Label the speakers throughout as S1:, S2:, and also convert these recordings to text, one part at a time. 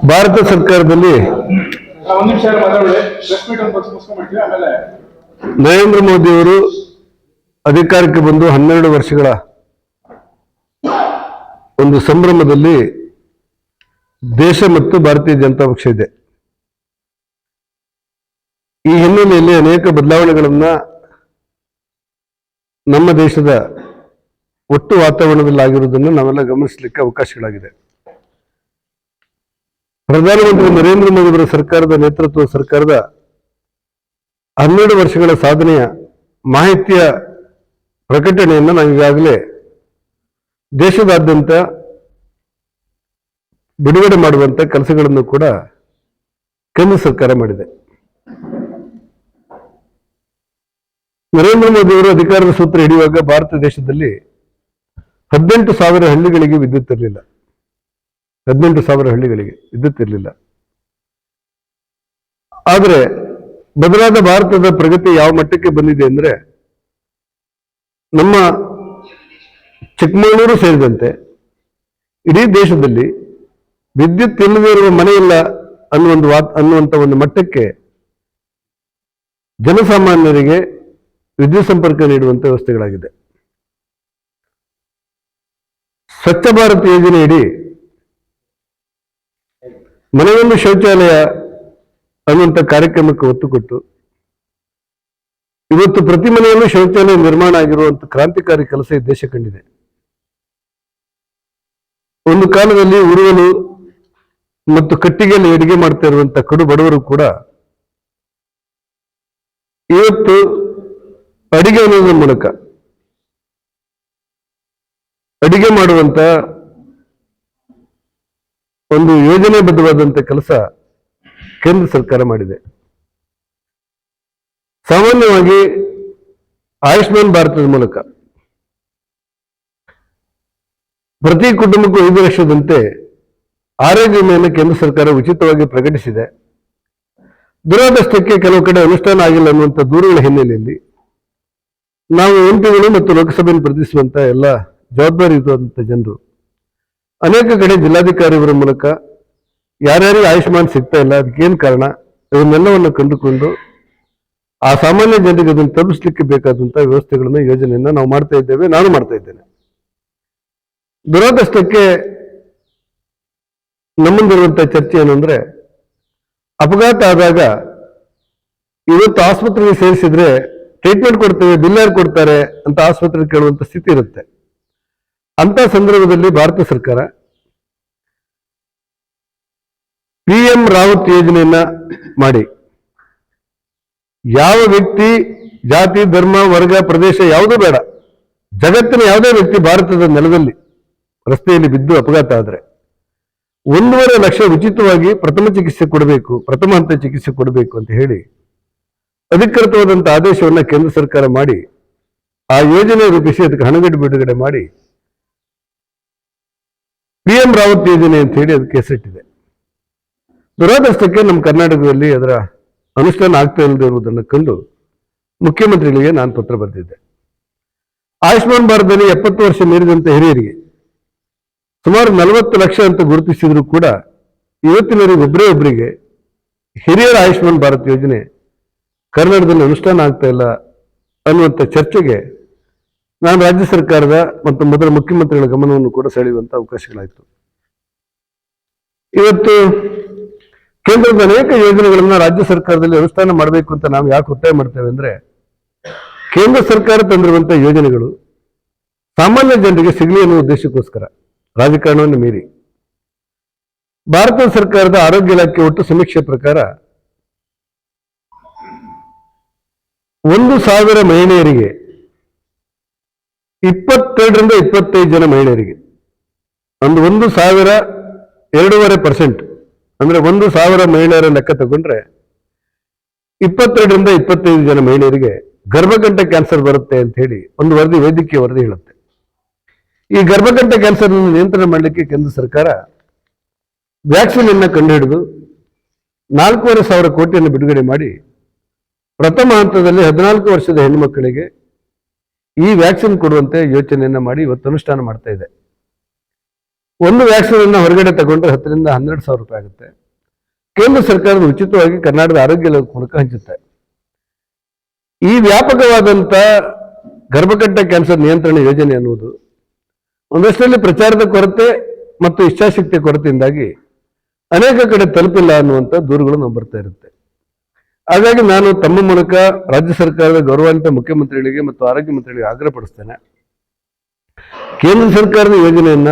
S1: ಭಾರತ ಸರ್ಕಾರದಲ್ಲಿ ನರೇಂದ್ರ ಮೋದಿ ಅವರು ಅಧಿಕಾರಕ್ಕೆ ಬಂದು 12 ವರ್ಷಗಳ ಒಂದು ಸಂಭ್ರಮದಲ್ಲಿ ದೇಶ ಮತ್ತು ಭಾರತೀಯ ಜನತಾ ಪಕ್ಷ ಇದೆ. ಈ ಹಿನ್ನೆಲೆಯಲ್ಲಿ ಅನೇಕ ಬದಲಾವಣೆಗಳನ್ನ ನಮ್ಮ ದೇಶದ ಒಟ್ಟು ವಾತಾವರಣದಲ್ಲಿ ಆಗಿರುವುದನ್ನು ನಾವೆಲ್ಲ ಗಮನಿಸಲಿಕ್ಕೆ ಅವಕಾಶಗಳಾಗಿದೆ. ಪ್ರಧಾನಮಂತ್ರಿ ನರೇಂದ್ರ ಮೋದಿ ಅವರ ಸರ್ಕಾರದ ನೇತೃತ್ವದ ಸರ್ಕಾರದ 12 ವರ್ಷಗಳ ಸಾಧನೆಯ ಮಾಹಿತಿಯ ಪ್ರಕಟಣೆಯನ್ನು ನಾವು ಈಗಾಗಲೇ ದೇಶದಾದ್ಯಂತ ಬಿಡುಗಡೆ ಮಾಡುವಂತ ಕೆಲಸಗಳನ್ನು ಕೂಡ ಕೇಂದ್ರ ಸರ್ಕಾರ ಮಾಡಿದೆ. ನರೇಂದ್ರ ಮೋದಿ ಅವರು ಅಧಿಕಾರದ ಸೂತ್ರ ಹಿಡಿಯುವಾಗ ಭಾರತ ದೇಶದಲ್ಲಿ 18,000 ಹಳ್ಳಿಗಳಿಗೆ ವಿದ್ಯುತ್ ಇರಲಿಲ್ಲ. 18,000 ಹಳ್ಳಿಗಳಿಗೆ ವಿದ್ಯುತ್ ಇರಲಿಲ್ಲ. ಆದರೆ ಬದಲಾದ ಭಾರತದ ಪ್ರಗತಿ ಯಾವ ಮಟ್ಟಕ್ಕೆ ಬಂದಿದೆ ಅಂದ್ರೆ, ನಮ್ಮ ಚಿಕ್ಕಮಗಳೂರು ಸೇರಿದಂತೆ ಇಡೀ ದೇಶದಲ್ಲಿ ವಿದ್ಯುತ್ ಇಲ್ಲದೆ ಇರುವ ಮನೆ ಇಲ್ಲ ಅನ್ನುವಂತ ಒಂದು ಮಟ್ಟಕ್ಕೆ ಜನಸಾಮಾನ್ಯರಿಗೆ ವಿದ್ಯುತ್ ಸಂಪರ್ಕ ನೀಡುವಂತ ವ್ಯವಸ್ಥೆಗಳಾಗಿದೆ. ಸ್ವಚ್ಛ ಭಾರತ್ ಯೋಜನೆಯಡಿ ಮನೆಯೊಂದು ಶೌಚಾಲಯ ಅನ್ನುವಂಥ ಕಾರ್ಯಕ್ರಮಕ್ಕೆ ಒತ್ತು ಕೊಟ್ಟು ಇವತ್ತು ಪ್ರತಿ ಮನೆಯಲ್ಲೂ ಶೌಚಾಲಯ ನಿರ್ಮಾಣ ಆಗಿರುವಂತ ಕ್ರಾಂತಿಕಾರಿ ಕೆಲಸ ಈ ದೇಶ ಕಂಡಿದೆ. ಒಂದು ಕಾಲದಲ್ಲಿ ಉರುವಲು ಮತ್ತು ಕಟ್ಟಿಗೆಯಲ್ಲಿ ಅಡಿಗೆ ಮಾಡ್ತಾ ಇರುವಂತ ಕಡು ಬಡವರು ಕೂಡ ಇವತ್ತು ಅಡಿಗೆ ಅನ್ನೋದ್ರ ಮೂಲಕ ಅಡಿಗೆ ಮಾಡುವಂತ ಒಂದು ಯೋಜನೆಬದ್ಧವಾದಂತ ಕೆಲಸ ಕೇಂದ್ರ ಸರ್ಕಾರ ಮಾಡಿದೆ. ಸಾಮಾನ್ಯವಾಗಿ ಆಯುಷ್ಮಾನ್ ಭಾರತದ ಮೂಲಕ ಪ್ರತಿ ಕುಟುಂಬಕ್ಕೂ 5 ಲಕ್ಷದಂತೆ ಆರೋಗ್ಯ ವಿಮೆಯನ್ನು ಕೇಂದ್ರ ಸರ್ಕಾರ ಉಚಿತವಾಗಿ ಪ್ರಕಟಿಸಿದೆ. ದುರಾದೃಷ್ಟಕ್ಕೆ ಕೆಲವು ಕಡೆ ಅನುಷ್ಠಾನ ಆಗಿಲ್ಲ ಅನ್ನುವಂಥ ದೂರುಗಳ ಹಿನ್ನೆಲೆಯಲ್ಲಿ ನಾವು ಎಂಪಿಗಳು ಮತ್ತು ಲೋಕಸಭೆಯನ್ನು ಪ್ರತಿನಿಧಿಸುವಂತ ಎಲ್ಲ ಜವಾಬ್ದಾರಿ ಇರುವಂತ ಜನರು ಅನೇಕ ಕಡೆ ಜಿಲ್ಲಾಧಿಕಾರಿಯವರ ಮೂಲಕ ಯಾರ್ಯಾರಿಗೆ ಆಯುಷ್ಮಾನ್ ಸಿಗ್ತಾ ಇಲ್ಲ, ಅದಕ್ಕೇನು ಕಾರಣ, ಇವನ್ನೆಲ್ಲವನ್ನು ಕಂಡುಕೊಂಡು ಆ ಸಾಮಾನ್ಯ ಜನರಿಗೆ ಅದನ್ನು ತಲುಪಿಸಲಿಕ್ಕೆ ಬೇಕಾದಂತಹ ವ್ಯವಸ್ಥೆಗಳನ್ನ ಯೋಜನೆಯನ್ನ ನಾವು ಮಾಡ್ತಾ ಇದ್ದೇವೆ. ನಾನು ಮಾಡ್ತಾ ಇದ್ದೇನೆ. ದುರಾದೃಷ್ಟಕ್ಕೆ ನಮ್ಮಂದಿರುವಂತಹ ಚರ್ಚೆ ಏನು ಅಂದ್ರೆ, ಅಪಘಾತ ಆದಾಗ ಇವತ್ತು ಆಸ್ಪತ್ರೆಗೆ ಸೇರಿಸಿದ್ರೆ ಟ್ರೀಟ್ಮೆಂಟ್ ಕೊಡ್ತೇವೆ, ಬಿಲ್ ಯಾರು ಕೊಡ್ತಾರೆ ಅಂತ ಆಸ್ಪತ್ರೆಗೆ ಕೇಳುವಂತ ಸ್ಥಿತಿ ಇರುತ್ತೆ. ಅಂತ ಸಂದರ್ಭದಲ್ಲಿ ಭಾರತ ಸರ್ಕಾರ PM ರಾವತ್ ಯೋಜನೆಯನ್ನ ಮಾಡಿ ಯಾವ ವ್ಯಕ್ತಿ ಜಾತಿ, ಧರ್ಮ, ವರ್ಗ, ಪ್ರದೇಶ ಯಾವುದೂ ಬೇಡ, ಜಗತ್ತಿನ ಯಾವುದೇ ವ್ಯಕ್ತಿ ಭಾರತದ ನೆಲದಲ್ಲಿ ರಸ್ತೆಯಲ್ಲಿ ಬಿದ್ದು ಅಪಘಾತ ಆದ್ರೆ 1.5 ಲಕ್ಷ ಉಚಿತವಾಗಿ ಪ್ರಥಮ ಚಿಕಿತ್ಸೆ ಕೊಡಬೇಕು, ಪ್ರಥಮ ಹಂತ ಚಿಕಿತ್ಸೆ ಕೊಡಬೇಕು ಅಂತ ಹೇಳಿ ಅಧಿಕೃತವಾದಂಥ ಆದೇಶವನ್ನ ಕೇಂದ್ರ ಸರ್ಕಾರ ಮಾಡಿ ಆ ಯೋಜನೆ ರೂಪಿಸಿ ಅದಕ್ಕೆ ಹಣಗಟ್ಟು ಬಿಡುಗಡೆ ಮಾಡಿ PM ರಾವತ್ ಯೋಜನೆ ಅಂತ ಹೇಳಿ ಅದಕ್ಕೆ ಹೆಸರಿಟ್ಟಿದೆ. ದುರಾದೃಷ್ಟಕ್ಕೆ ನಮ್ಮ ಕರ್ನಾಟಕದಲ್ಲಿ ಅದರ ಅನುಷ್ಠಾನ ಆಗ್ತಾ ಇಲ್ಲದೆ ಇರುವುದನ್ನು ಕಂಡು ಮುಖ್ಯಮಂತ್ರಿಗಳಿಗೆ ನಾನು ಪತ್ರ ಬರೆದಿದ್ದೆ. ಆಯುಷ್ಮಾನ್ ಭಾರತದಲ್ಲಿ 70 ವರ್ಷ ಮೀರಿದಂತೆ ಹಿರಿಯರಿಗೆ ಸುಮಾರು 40 ಲಕ್ಷ ಅಂತ ಗುರುತಿಸಿದ್ರು ಕೂಡ ಇವತ್ತಿನವರೆಗೆ ಒಬ್ಬರಿಗೆ ಹಿರಿಯರ ಆಯುಷ್ಮಾನ್ ಭಾರತ್ ಯೋಜನೆ ಕರ್ನಾಟಕದಲ್ಲಿ ಅನುಷ್ಠಾನ ಆಗ್ತಾ ಇಲ್ಲ ಅನ್ನುವಂಥ ಚರ್ಚೆಗೆ ನಾನು ರಾಜ್ಯ ಸರ್ಕಾರದ ಮತ್ತು ಮೊದಲ ಮುಖ್ಯಮಂತ್ರಿಗಳ ಗಮನವನ್ನು ಕೂಡ ಸೆಳೆಯುವಂತ ಅವಕಾಶಗಳಾಯಿತು. ಇವತ್ತು ಕೇಂದ್ರದ ಅನೇಕ ಯೋಜನೆಗಳನ್ನ ರಾಜ್ಯ ಸರ್ಕಾರದಲ್ಲಿ ಅನುಷ್ಠಾನ ಮಾಡಬೇಕು ಅಂತ ನಾವು ಯಾಕೆ ಒತ್ತಾಯ ಮಾಡ್ತೇವೆ ಅಂದ್ರೆ, ಕೇಂದ್ರ ಸರ್ಕಾರ ತಂದಿರುವಂತ ಯೋಜನೆಗಳು ಸಾಮಾನ್ಯ ಜನರಿಗೆ ಸಿಗಲಿ ಅನ್ನೋ ಉದ್ದೇಶಕ್ಕೋಸ್ಕರ ರಾಜಕಾರಣವನ್ನು ಮೀರಿ ಭಾರತ ಸರ್ಕಾರದ ಆರೋಗ್ಯ ಇಲಾಖೆ ಒಟ್ಟು ಸಮೀಕ್ಷೆ ಪ್ರಕಾರ 1,000 ಮಹಿಳೆಯರಿಗೆ 22 ರಿಂದ 25 ಜನ ಮಹಿಳೆಯರಿಗೆ ಒಂದು 1,000 2.5% ಅಂದ್ರೆ 1,000 ಮಹಿಳೆಯರ ಲೆಕ್ಕ ತಗೊಂಡ್ರೆ 22 ರಿಂದ 25 ಜನ ಮಹಿಳೆಯರಿಗೆ ಗರ್ಭಗಂಟೆ ಕ್ಯಾನ್ಸರ್ ಬರುತ್ತೆ ಅಂತ ಹೇಳಿ ಒಂದು ವರದಿ, ವೈದ್ಯಕೀಯ ವರದಿ ಹೇಳುತ್ತೆ. ಈ ಗರ್ಭಗಂಟೆ ಕ್ಯಾನ್ಸರ್ ನಿಯಂತ್ರಣ ಮಾಡಲಿಕ್ಕೆ ಕೇಂದ್ರ ಸರ್ಕಾರ ವ್ಯಾಕ್ಸಿನ್ ಅನ್ನ ಕಂಡುಹಿಡಿದು 4,500 ಕೋಟಿಯನ್ನು ಬಿಡುಗಡೆ ಮಾಡಿ ಪ್ರಥಮ ಹಂತದಲ್ಲಿ 14 ವರ್ಷದ ಹೆಣ್ಣು ಮಕ್ಕಳಿಗೆ ಈ ವ್ಯಾಕ್ಸಿನ್ ಕೊಡುವಂತೆ ಯೋಚನೆಯನ್ನ ಮಾಡಿ ಇವತ್ತು ಅನುಷ್ಠಾನ ಮಾಡ್ತಾ ಇದೆ. ಒಂದು ವ್ಯಾಕ್ಸಿನ್ ಅನ್ನು ಹೊರಗಡೆ ತಗೊಂಡ್ರೆ 10ರಿಂದ 12 ಸಾವಿರ ರೂಪಾಯಿ ಆಗುತ್ತೆ. ಕೇಂದ್ರ ಸರ್ಕಾರದ ಉಚಿತವಾಗಿ ಕರ್ನಾಟಕದ ಆರೋಗ್ಯ ಇಲಾಖೆ ಮೂಲಕ ಹಂಚುತ್ತೆ. ಈ ವ್ಯಾಪಕವಾದಂತ ಗರ್ಭಕಂಠ ಕ್ಯಾನ್ಸರ್ ನಿಯಂತ್ರಣ ಯೋಜನೆ ಅನ್ನುವುದು ಒಂದಷ್ಟರಲ್ಲಿ ಪ್ರಚಾರದ ಕೊರತೆ ಮತ್ತು ಇಚ್ಛಾಶಕ್ತಿಯ ಕೊರತೆಯಿಂದಾಗಿ ಅನೇಕ ಕಡೆ ತಲುಪಿಲ್ಲ ಅನ್ನುವಂಥ ದೂರುಗಳು ನಾವು ಬರ್ತಾ ಇರುತ್ತೆ. ಹಾಗಾಗಿ ನಾನು ತಮ್ಮ ಮೂಲಕ ರಾಜ್ಯ ಸರ್ಕಾರದ ಗೌರವಾನ್ವಿತ ಮುಖ್ಯಮಂತ್ರಿಗಳಿಗೆ ಮತ್ತು ಆರೋಗ್ಯ ಮಂತ್ರಿಗಳಿಗೆ ಆಗ್ರಹಪಡಿಸ್ತೇನೆ. ಕೇಂದ್ರ ಸರ್ಕಾರದ ಯೋಜನೆಯನ್ನ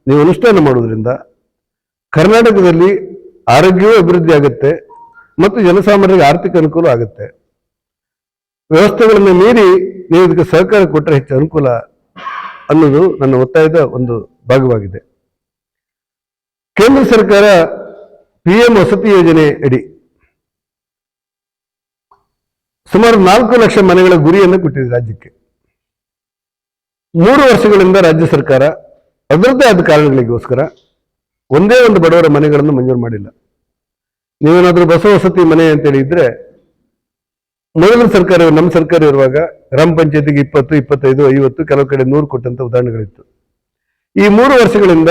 S1: ನೀವು ಅನುಷ್ಠಾನ ಮಾಡುವುದರಿಂದ ಕರ್ನಾಟಕದಲ್ಲಿ ಆರೋಗ್ಯವೂ ಅಭಿವೃದ್ಧಿ ಆಗುತ್ತೆ ಮತ್ತು ಜನಸಾಮಾನ್ಯರಿಗೆ ಆರ್ಥಿಕ ಅನುಕೂಲ ಆಗುತ್ತೆ. ವ್ಯವಸ್ಥೆಗಳನ್ನು ಮೀರಿ ನೀವು ಇದಕ್ಕೆ ಸಹಕಾರ ಕೊಟ್ಟರೆ ಹೆಚ್ಚು ಅನುಕೂಲ ಅನ್ನೋದು ನನ್ನ ಒತ್ತಾಯದ ಒಂದು ಭಾಗವಾಗಿದೆ. ಕೇಂದ್ರ ಸರ್ಕಾರ PM ವಸತಿ ಯೋಜನೆ ಅಡಿ ಸುಮಾರು 4 ಲಕ್ಷ ಮನೆಗಳ ಗುರಿಯನ್ನು ಕೊಟ್ಟಿದೆ ರಾಜ್ಯಕ್ಕೆ. 3 ವರ್ಷಗಳಿಂದ ರಾಜ್ಯ ಸರ್ಕಾರ ಅದರದ್ದೇ ಆದ ಕಾರಣಗಳಿಗೋಸ್ಕರ ಒಂದೇ ಒಂದು ಬಡವರ ಮನೆಗಳನ್ನು ಮಂಜೂರು ಮಾಡಿಲ್ಲ. ನೀವೇನಾದ್ರೂ ಬಸ ವಸತಿ ಮನೆ ಅಂತೇಳಿ ಇದ್ರೆ ಮೊದಲ ಸರ್ಕಾರ, ನಮ್ಮ ಸರ್ಕಾರ ಇರುವಾಗ ಗ್ರಾಮ ಪಂಚಾಯತಿಗೆ 20, 25, 50, ಕೆಲವು ಕಡೆ 100 ಕೊಟ್ಟಂತ ಉದಾಹರಣೆಗಳಿತ್ತು. ಈ 3 ವರ್ಷಗಳಿಂದ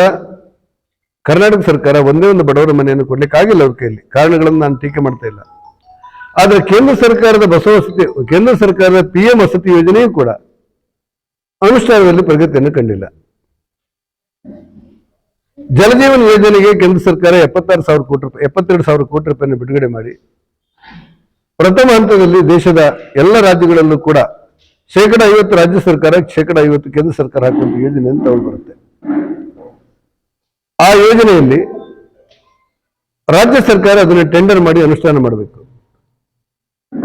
S1: ಕರ್ನಾಟಕ ಸರ್ಕಾರ ಒಂದೇ ಒಂದು ಬಡವರ ಮನೆಯನ್ನು ಕೊಡ್ಲಿಕ್ಕೆ ಆಗಿಲ್ಲ ಅವ್ರ ಕೈಯಲ್ಲಿ. ಕಾರಣಗಳನ್ನು ನಾನು ಟೀಕೆ ಮಾಡ್ತಾ ಇಲ್ಲ. ಆದ್ರೆ ಕೇಂದ್ರ ಸರ್ಕಾರದ ಕೇಂದ್ರ ಸರ್ಕಾರದ PM ವಸತಿ ಯೋಜನೆಯೂ ಕೂಡ ಅನುಷ್ಠಾನದಲ್ಲಿ ಪ್ರಗತಿಯನ್ನು ಕಂಡಿಲ್ಲ. ಜಲಜೀವನ ಯೋಜನೆಗೆ ಕೇಂದ್ರ ಸರ್ಕಾರ 72 ಸಾವಿರ ಕೋಟಿ ರೂಪಾಯಿಯನ್ನು ಬಿಡುಗಡೆ ಮಾಡಿ ಪ್ರಥಮ ಹಂತದಲ್ಲಿ ದೇಶದ ಎಲ್ಲ ರಾಜ್ಯಗಳಲ್ಲೂ ಕೂಡ 50% ರಾಜ್ಯ ಸರ್ಕಾರ, 50% ಕೇಂದ್ರ ಸರ್ಕಾರ ಹಾಕುವಂತ ಯೋಜನೆಯನ್ನು ತಗೊಂಡು ಬರುತ್ತೆ. ಆ ಯೋಜನೆಯಲ್ಲಿ ರಾಜ್ಯ ಸರ್ಕಾರ ಅದನ್ನು ಟೆಂಡರ್ ಮಾಡಿ ಅನುಷ್ಠಾನ ಮಾಡಬೇಕು.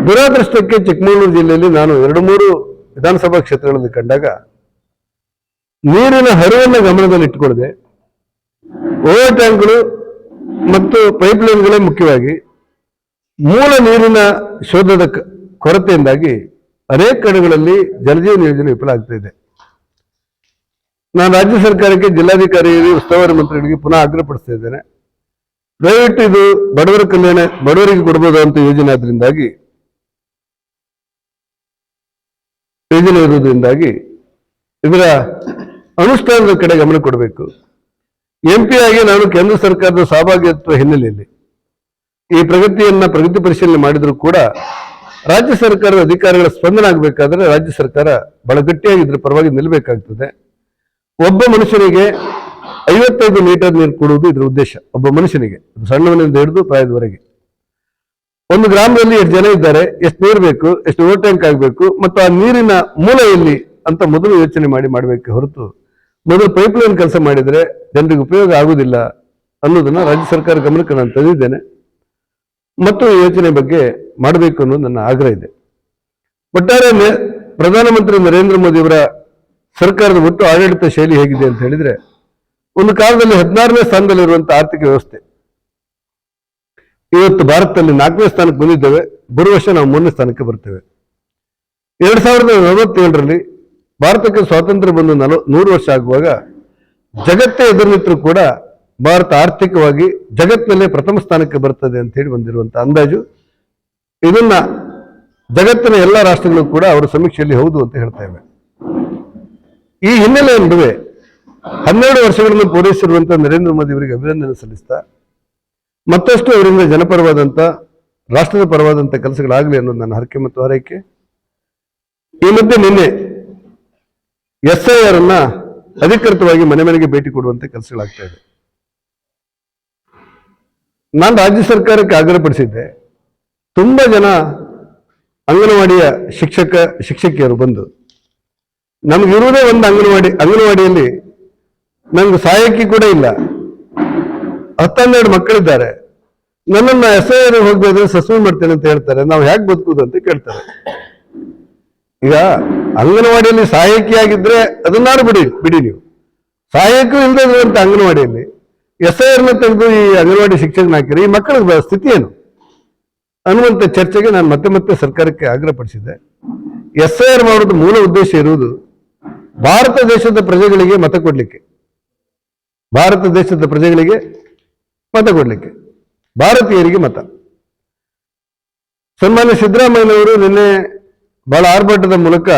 S1: ದುರಾದೃಷ್ಟಕ್ಕೆ ಚಿಕ್ಕಮಗಳೂರು ಜಿಲ್ಲೆಯಲ್ಲಿ ನಾನು 2-3 ವಿಧಾನಸಭಾ ಕ್ಷೇತ್ರಗಳಲ್ಲಿ ಕಂಡಾಗ ನೀರಿನ ಹರಿವನ್ನು ಗಮನದಲ್ಲಿ ಇಟ್ಟುಕೊಳ್ಳದೆ ಓವರ್ ಟ್ಯಾಂಕ್ಗಳು ಮತ್ತು ಪೈಪ್ಲೈನ್ಗಳೇ ಮುಖ್ಯವಾಗಿ ಮೂಲ ನೀರಿನ ಶೋಧದ ಕೊರತೆಯಿಂದಾಗಿ ಅನೇಕ ಕಡೆಗಳಲ್ಲಿ ಜಲಜೀವನ ಯೋಜನೆ ವಿಫಲ ಆಗ್ತಾ ಇದೆ. ನಾನು ರಾಜ್ಯ ಸರ್ಕಾರಕ್ಕೆ, ಜಿಲ್ಲಾಧಿಕಾರಿ, ಉಸ್ತುವಾರಿ ಮಂತ್ರಿಗಳಿಗೆ ಪುನಃ ಆಗ್ರಹಪಡಿಸ್ತಾ ಇದ್ದೇನೆ. ದಯವಿಟ್ಟು ಇದು ಬಡವರ ಕಲ್ಯಾಣ, ಬಡವರಿಗೆ ಕೊಡಬಹುದಾದಂತ ಯೋಜನೆ ಆದ್ರಿಂದಾಗಿ ಯೋಜನೆ ಇರುವುದರಿಂದಾಗಿ ಇದರ ಅನುಷ್ಠಾನದ ಕಡೆ ಗಮನ ಕೊಡಬೇಕು. MP ಆಗಿ ನಾನು ಕೇಂದ್ರ ಸರ್ಕಾರದ ಸಹಭಾಗಿತ್ವ ಹಿನ್ನೆಲೆಯಲ್ಲಿ ಈ ಪ್ರಗತಿ ಪರಿಶೀಲನೆ ಮಾಡಿದ್ರು ಕೂಡ ರಾಜ್ಯ ಸರ್ಕಾರದ ಅಧಿಕಾರಿಗಳ ಸ್ಪಂದನೆ ಆಗಬೇಕಾದ್ರೆ ರಾಜ್ಯ ಸರ್ಕಾರ ಬಹಳ ಗಟ್ಟಿಯಾಗಿ ಇದ್ರ ಪರವಾಗಿ ನಿಲ್ಲಬೇಕಾಗ್ತದೆ. ಒಬ್ಬ ಮನುಷ್ಯನಿಗೆ 55 ಲೀಟರ್ ನೀರು ಕೊಡುವುದು ಇದರ ಉದ್ದೇಶ. ಒಬ್ಬ ಮನುಷ್ಯನಿಗೆ, ಸಣ್ಣವನಿಂದ ಹಿಡಿದು ಪ್ರಾಯದವರೆಗೆ. ಒಂದು ಗ್ರಾಮದಲ್ಲಿ ಎಷ್ಟು ಜನ ಇದ್ದಾರೆ, ಎಷ್ಟು ನೀರು ಬೇಕು, ಎಷ್ಟು ಓವರ್ ಟ್ಯಾಂಕ್ ಆಗಬೇಕು, ಮತ್ತು ಆ ನೀರಿನ ಮೂಲ ಎಲ್ಲಿ ಅಂತ ಮೊದಲು ಯೋಚನೆ ಮಾಡಬೇಕು ಹೊರತು ಮೊದಲು ಪೈಪ್ಲೈನ್ ಕೆಲಸ ಮಾಡಿದರೆ ಜನರಿಗೆ ಉಪಯೋಗ ಆಗುವುದಿಲ್ಲ ಅನ್ನೋದನ್ನ ರಾಜ್ಯ ಸರ್ಕಾರ ಗಮನಕ್ಕೆ ನಾನು ತಂದಿದ್ದೇನೆ ಮತ್ತು ಯೋಚನೆ ಬಗ್ಗೆ ಮಾಡಬೇಕು ಅನ್ನೋದು ನನ್ನ ಆಗ್ರಹ ಇದೆ. ಒಟ್ಟಾರೆ ಪ್ರಧಾನಮಂತ್ರಿ ನರೇಂದ್ರ ಮೋದಿ ಅವರ ಸರ್ಕಾರದ ಒಟ್ಟು ಆಡಳಿತ ಶೈಲಿ ಹೇಗಿದೆ ಅಂತ ಹೇಳಿದ್ರೆ, ಒಂದು ಕಾಲದಲ್ಲಿ 16ನೇ ಸ್ಥಾನದಲ್ಲಿರುವಂತಹ ಆರ್ಥಿಕ ವ್ಯವಸ್ಥೆ ಇವತ್ತು ಭಾರತದಲ್ಲಿ 4ನೇ ಸ್ಥಾನಕ್ಕೆ ಬಂದಿದ್ದೇವೆ. ಬರುವ ವರ್ಷ ನಾವು 3ನೇ ಸ್ಥಾನಕ್ಕೆ ಬರ್ತೇವೆ. 2047ರಲ್ಲಿ ಭಾರತಕ್ಕೆ ಸ್ವಾತಂತ್ರ್ಯ ಬಂದು 100 ವರ್ಷ ಆಗುವಾಗ ಜಗತ್ತೇ ಎದುರು ಕೂಡ ಭಾರತ ಆರ್ಥಿಕವಾಗಿ ಜಗತ್ತಿನಲ್ಲೇ ಪ್ರಥಮ ಸ್ಥಾನಕ್ಕೆ ಬರ್ತದೆ ಅಂತ ಹೇಳಿ ಬಂದಿರುವಂತಹ ಅಂದಾಜು. ಇದನ್ನ ಜಗತ್ತಿನ ಎಲ್ಲ ರಾಷ್ಟ್ರಗಳು ಕೂಡ ಅವರ ಸಮೀಕ್ಷೆಯಲ್ಲಿ ಹೌದು ಅಂತ ಹೇಳ್ತಾ ಇವೆ. ಈ ಹಿನ್ನೆಲೆ ನಡುವೆ 12 ವರ್ಷಗಳನ್ನು ಪೂರೈಸಿರುವಂತಹ ನರೇಂದ್ರ ಮೋದಿ ಅವರಿಗೆ ಅಭಿನಂದನೆ ಸಲ್ಲಿಸ್ತಾ ಮತ್ತಷ್ಟು ಅವರಿಂದ ಜನಪರವಾದಂತ, ರಾಷ್ಟ್ರದ ಪರವಾದಂತ ಕೆಲಸಗಳಾಗಲಿ ಅನ್ನೋದು ನನ್ನ ಹರಕೆ ಮತ್ತು ಹಾರೈಕೆ. ಈ ಮಧ್ಯೆ ನಿನ್ನೆ SIR ಅನ್ನ ಅಧಿಕೃತವಾಗಿ ಮನೆ ಮನೆಗೆ ಭೇಟಿ ಕೊಡುವಂತೆ ಕೆಲಸಗಳಾಗ್ತಾ ಇದೆ. ನಾನು ರಾಜ್ಯ ಸರ್ಕಾರಕ್ಕೆ ಆಗ್ರಹಪಡಿಸಿದ್ದೆ, ತುಂಬಾ ಜನ ಅಂಗನವಾಡಿಯ ಶಿಕ್ಷಕಿಯರು ಬಂದು ನಮಗಿರುವುದೇ ಒಂದು ಅಂಗನವಾಡಿಯಲ್ಲಿ ನಮ್ಗೆ ಸಹಾಯಕಿ ಕೂಡ ಇಲ್ಲ, 10-12 ಮಕ್ಕಳಿದ್ದಾರೆ, ನನ್ನನ್ನ SIR ಹೋಗ್ಬೇಕಾದ್ರೆ ಸಸ್ಪೆಂಡ್ ಮಾಡ್ತೇನೆ ಅಂತ ಹೇಳ್ತಾರೆ. ನಾವು ಹೇಗೆ ಬದುಕುದು ಅಂತ ಕೇಳ್ತಾರೆ. ಈಗ ಅಂಗನವಾಡಿಯಲ್ಲಿ ಸಹಾಯಕಿಯಾಗಿದ್ರೆ ಅದನ್ನಾರು ಬಿಡಿ ನೀವು. ಸಹಾಯಕರು ಇಲ್ಲದೆ ಇರುವಂತ ಅಂಗನವಾಡಿಯಲ್ಲಿ SIR ನ ತೆಗೆದು ಈ ಅಂಗನವಾಡಿ ಶಿಕ್ಷಕನ ಹಾಕಿರಿ, ಈ ಮಕ್ಕಳ ಸ್ಥಿತಿ ಏನು ಅನ್ನುವಂಥ ಚರ್ಚೆಗೆ ನಾನು ಮತ್ತೆ ಸರ್ಕಾರಕ್ಕೆ ಆಗ್ರಹಪಡಿಸಿದ್ದೆ. SIR ಮಾಡೋದು ಮೂಲ ಉದ್ದೇಶ ಇರುವುದು ಭಾರತ ದೇಶದ ಪ್ರಜೆಗಳಿಗೆ ಮತ ಕೊಡ್ಲಿಕ್ಕೆ, ಭಾರತೀಯರಿಗೆ ಮತ. ಸನ್ಮಾನ್ಯ ಸಿದ್ದರಾಮಯ್ಯನವರು ನಿನ್ನೆ ಬಹಳ ಆರ್ಭಟದ ಮೂಲಕ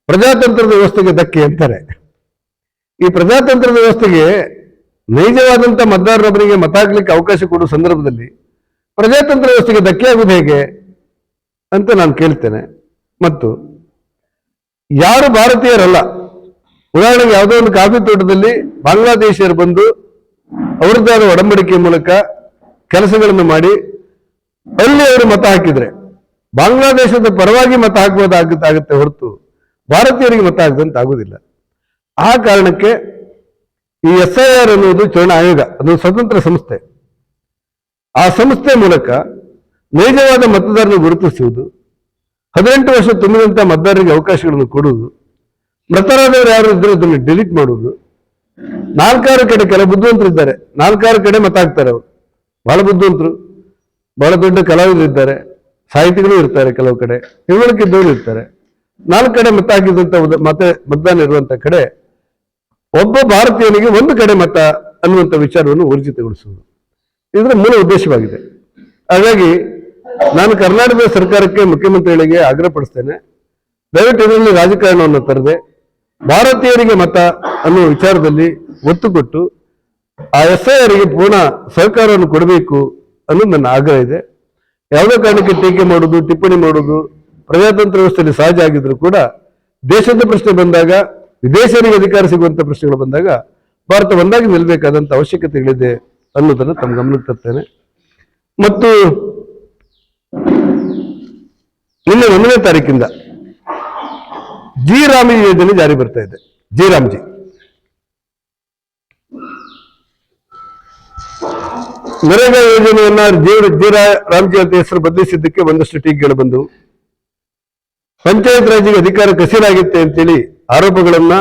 S1: ಪ್ರಜಾತಂತ್ರದ ವ್ಯವಸ್ಥೆಗೆ ಧಕ್ಕೆ ಅಂತಾರೆ. ಈ ಪ್ರಜಾತಂತ್ರದ ವ್ಯವಸ್ಥೆಗೆ ನೈಜವಾದಂತ ಮತದಾರರೊಬ್ಬರಿಗೆ ಮತ ಹಾಕ್ಲಿಕ್ಕೆ ಅವಕಾಶ ಕೊಡುವ ಸಂದರ್ಭದಲ್ಲಿ ಪ್ರಜಾತಂತ್ರ ವ್ಯವಸ್ಥೆಗೆ ಧಕ್ಕೆ ಆಗುವುದು ಹೇಗೆ ಅಂತ ನಾನು ಕೇಳ್ತೇನೆ. ಮತ್ತು ಯಾರು ಭಾರತೀಯರಲ್ಲ, ಉದಾಹರಣೆಗೆ ಯಾವುದೋ ಒಂದು ಕಾಫಿ ತೋಟದಲ್ಲಿ ಬಾಂಗ್ಲಾದೇಶಿಯರು ಬಂದು ಅವರದ್ದಾದ ಒಡಂಬಡಿಕೆ ಮೂಲಕ ಕೆಲಸಗಳನ್ನು ಮಾಡಿ ಅಲ್ಲಿ ಅವರು ಮತ ಹಾಕಿದ್ರೆ ಬಾಂಗ್ಲಾದೇಶದ ಪರವಾಗಿ ಮತ ಹಾಕಬಹುದಾಗುತ್ತೆ ಹೊರತು ಭಾರತೀಯರಿಗೆ ಮತ ಹಾಕದಂತ ಆಗುದಿಲ್ಲ. ಆ ಕಾರಣಕ್ಕೆ ಈ SIR ಅನ್ನುವುದು ಚುನಾವಣಾ ಆಯೋಗ, ಅದು ಸ್ವತಂತ್ರ ಸಂಸ್ಥೆ. ಆ ಸಂಸ್ಥೆ ಮೂಲಕ ನೈಜವಾದ ಮತದಾರರನ್ನು ಗುರುತಿಸುವುದು, 18 ವರ್ಷ ತುಂಬಿದಂತಹ ಮತದಾರರಿಗೆ ಅವಕಾಶಗಳನ್ನು ಕೊಡುವುದು, ಮೃತರಾದವರು ಯಾರು ಇದ್ದರೂ ಅದನ್ನು ಡಿಲೀಟ್ ಮಾಡುವುದು. 4-6 ಕಡೆ ಕೆಲವು ಬುದ್ಧಿವಂತರು ಇದ್ದಾರೆ, 4-6 ಕಡೆ ಮತ ಹಾಕ್ತಾರೆ. ಅವರು ಬಹಳ ಬುದ್ಧಿವಂತರು, ಬಹಳ ದೊಡ್ಡ ಕಲಾವಿದರು ಇದ್ದಾರೆ, ಸಾಹಿತಿಗಳು ಇರ್ತಾರೆ, ಕೆಲವು ಕಡೆ ತಿಳುವಳಿಕೆ ಇದ್ದವರು ಇರ್ತಾರೆ. 4 ಕಡೆ ಮತ ಹಾಕಿದಂತ ಮತದಾನ ಇರುವಂತ ಕಡೆ ಒಬ್ಬ ಭಾರತೀಯನಿಗೆ 1 ಕಡೆ ಮತ ಅನ್ನುವಂಥ ವಿಚಾರವನ್ನು ಊರ್ಜಿತಗೊಳಿಸುವುದು ಇದರ ಮೂಲ ಉದ್ದೇಶವಾಗಿದೆ. ಹಾಗಾಗಿ ನಾನು ಕರ್ನಾಟಕದ ಸರ್ಕಾರಕ್ಕೆ, ಮುಖ್ಯಮಂತ್ರಿಗಳಿಗೆ ಆಗ್ರಹಪಡಿಸ್ತೇನೆ, ದಯವಿಟ್ಟು ಇದರಲ್ಲಿ ರಾಜಕಾರಣವನ್ನು ತರದೆ ಭಾರತೀಯರಿಗೆ ಮತ ಅನ್ನುವ ವಿಚಾರದಲ್ಲಿ ಒತ್ತು ಕೊಟ್ಟು ಆ SIRಗೆ ಪೂರ್ಣ ಸಹಕಾರವನ್ನು ಕೊಡಬೇಕು ಅನ್ನೋದು ನನ್ನ ಆಗ್ರಹ ಇದೆ. ಯಾವುದೇ ಕಾರಣಕ್ಕೆ ಟೀಕೆ ಮಾಡುವುದು, ಟಿಪ್ಪಣಿ ಮಾಡುವುದು ಪ್ರಜಾತಂತ್ರ ವ್ಯವಸ್ಥೆಯಲ್ಲಿ ಸಹಜ ಆಗಿದ್ರು ಕೂಡ ದೇಶದ ಪ್ರಶ್ನೆ ಬಂದಾಗ, ವಿದೇಶಿಯರಿಗೆ ಅಧಿಕಾರ ಸಿಗುವಂತ ಪ್ರಶ್ನೆಗಳು ಬಂದಾಗ ಭಾರತ ಒಂದಾಗಿ ನಿಲ್ಲಬೇಕಾದಂತ ಅವಶ್ಯಕತೆಗಳಿದೆ ಅನ್ನೋದನ್ನು ತಮ್ಮ ಗಮನಕ್ಕೆ ತರ್ತೇನೆ. ಮತ್ತು ನಿನ್ನೆ 1ನೇ ತಾರೀಕಿಂದ ರಾಮ್ಜಿ ಯೋಜನೆ ಜಾರಿ ಬರ್ತಾ ಇದೆ. ರಾಮ್ಜಿ ನರೇಗಾ ಯೋಜನೆಯನ್ನ ರಾಮ್ಜಿ ಅಂತ ಹೆಸರು ಬದಲಿಸಿದ್ದಕ್ಕೆ ಒಂದಷ್ಟು ಟೀಕೆಗಳು ಬಂದವು. ಪಂಚಾಯತ್ ರಾಜ್ಗೆ ಅಧಿಕಾರ ಕಸಿಲಾಗಿತ್ತೆ ಅಂತೇಳಿ ಆರೋಪಗಳನ್ನ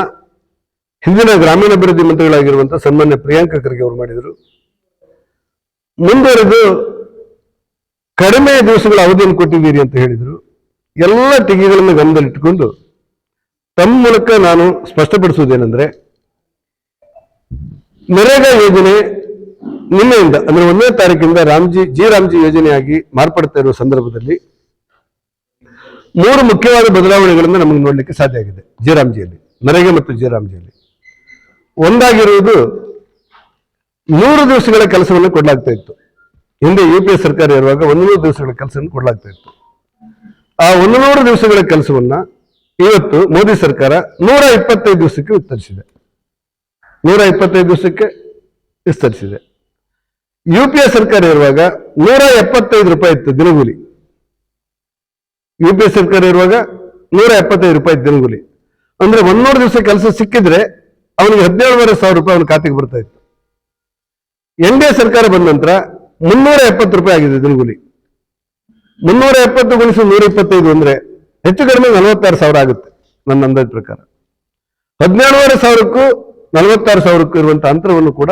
S1: ಹಿಂದಿನ ಗ್ರಾಮೀಣಾಭಿವೃದ್ಧಿ ಮಂತ್ರಿಗಳಾಗಿರುವಂತಹ ಸನ್ಮಾನ್ಯ ಪ್ರಿಯಾಂಕ ಖರ್ಗೆ ಅವರು ಮಾಡಿದರು. ಮುಂದುವರೆದು ಕಡಿಮೆ ದಿವಸಗಳ ಅವಧಿಯನ್ನು ಕೊಟ್ಟಿದ್ದೀರಿ ಅಂತ ಹೇಳಿದರು. ಎಲ್ಲ ಟೀಕೆಗಳನ್ನು ಗಮನದಲ್ಲಿಟ್ಟುಕೊಂಡು ತಮ್ಮ ಮೂಲಕ ನಾನು ಸ್ಪಷ್ಟಪಡಿಸುವುದೇನೆಂದ್ರೆ, ನರೇಗಾ ಯೋಜನೆ ನಿನ್ನೆಯಿಂದ ಅಂದ್ರೆ 1ನೇ ತಾರೀಕಿಂದ ರಾಮ್ಜಿ ಯೋಜನೆಯಾಗಿ ಮಾರ್ಪಡ್ತಾ ಇರುವ ಸಂದರ್ಭದಲ್ಲಿ 3 ಮುಖ್ಯವಾದ ಬದಲಾವಣೆಗಳನ್ನು ನಮಗೆ ನೋಡ್ಲಿಕ್ಕೆ ಸಾಧ್ಯ ಆಗಿದೆ. ರಾಮ್ಜಿಯಲ್ಲಿ, ನರೇಗಾ ಮತ್ತು ರಾಮ್ಜಿಯಲ್ಲಿ ಒಂದಾಗಿರುವುದು 100 ದಿವಸಗಳ ಕೆಲಸವನ್ನು ಕೊಡಲಾಗ್ತಾ ಇತ್ತು. ಹಿಂದೆ UPA ಸರ್ಕಾರ ಇರುವಾಗ 100 ದಿವಸಗಳ ಕೆಲಸವನ್ನು ಕೊಡಲಾಗ್ತಾ ಇತ್ತು. ಆ 100 ದಿವಸಗಳ ಕೆಲಸವನ್ನ ಇವತ್ತು ಮೋದಿ ಸರ್ಕಾರ 125 ದಿವಸಕ್ಕೆ ವಿಸ್ತರಿಸಿದೆ. 125 ದಿವಸಕ್ಕೆ ವಿಸ್ತರಿಸಿದೆ. UPA ಸರ್ಕಾರ ಇರುವಾಗ 175 ರೂಪಾಯಿ ಇತ್ತು ದಿನಗೂಲಿ. UPA ಸರ್ಕಾರ ಇರುವಾಗ 175 ರೂಪಾಯಿ ದಿನಗೂಲಿ ಅಂದ್ರೆ 100 ದಿವಸ ಕೆಲಸ ಸಿಕ್ಕಿದ್ರೆ ಅವನಿಗೆ 17,500 ರೂಪಾಯಿ ಅವನ ಖಾತೆಗೆ ಬರ್ತಾ ಇತ್ತು. NDA ಸರ್ಕಾರ ಬಂದ ನಂತರ 370 ರೂಪಾಯಿ ಆಗಿದೆ ದಿನಗೂಲಿ. 370 ಗುಣಿಸು 125 ಅಂದ್ರೆ ಹೆಚ್ಚು ಕಡಿಮೆ 46,000 ಆಗುತ್ತೆ ನನ್ನ ಅಂದಾಜು ಪ್ರಕಾರ. 17,500ಕ್ಕೂ 46,000ಕ್ಕೂ ಇರುವಂತಹ ಅಂತರವನ್ನು ಕೂಡ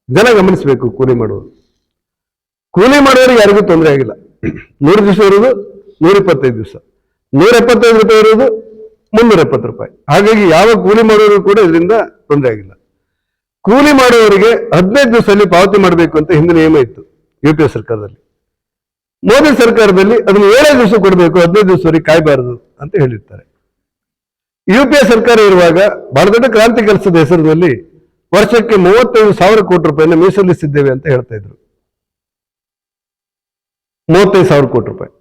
S1: ಜನ ಗಮನಿಸಬೇಕು. ಕೂಲಿ ಮಾಡುವವರಿಗೆ ಯಾರಿಗೂ ತೊಂದರೆ ಆಗಿಲ್ಲ. 100 ದಿವಸ ಇರುವುದು 125 ದಿವಸ, 175 ರೂಪಾಯಿ ಇರುವುದು 370 ರೂಪಾಯಿ. ಹಾಗಾಗಿ ಯಾವ ಕೂಲಿ ಮಾಡುವವರಿಗೂ ಕೂಡ ಇದರಿಂದ ತೊಂದರೆ ಆಗಿಲ್ಲ. ಕೂಲಿ ಮಾಡುವವರಿಗೆ 15 ದಿವಸದಲ್ಲಿ ಪಾವತಿ ಮಾಡಬೇಕು ಅಂತ ಹಿಂದಿನ ನಿಯಮ ಇತ್ತು UPA ಸರ್ಕಾರದಲ್ಲಿ. ಮೋದಿ ಸರ್ಕಾರದಲ್ಲಿ ಅದನ್ನು 7 ದಿವಸ ಕೊಡಬೇಕು, 15 ದಿವಸವರೆಗೆ ಕಾಯಬಾರದು ಅಂತ ಹೇಳಿರ್ತಾರೆ. UPA ಸರ್ಕಾರ ಇರುವಾಗ ಬಹಳ ದೊಡ್ಡ ಕ್ರಾಂತಿ ಕೆಲಸದ ಹೆಸರಿನಲ್ಲಿ ವರ್ಷಕ್ಕೆ 35,000 ಕೋಟಿ ರೂಪಾಯಿನ ಮೀಸಲಿಸಿದ್ದೇವೆ ಅಂತ ಹೇಳ್ತಾ ಇದ್ರು. 35,000 ಕೋಟಿ ರೂಪಾಯಿ.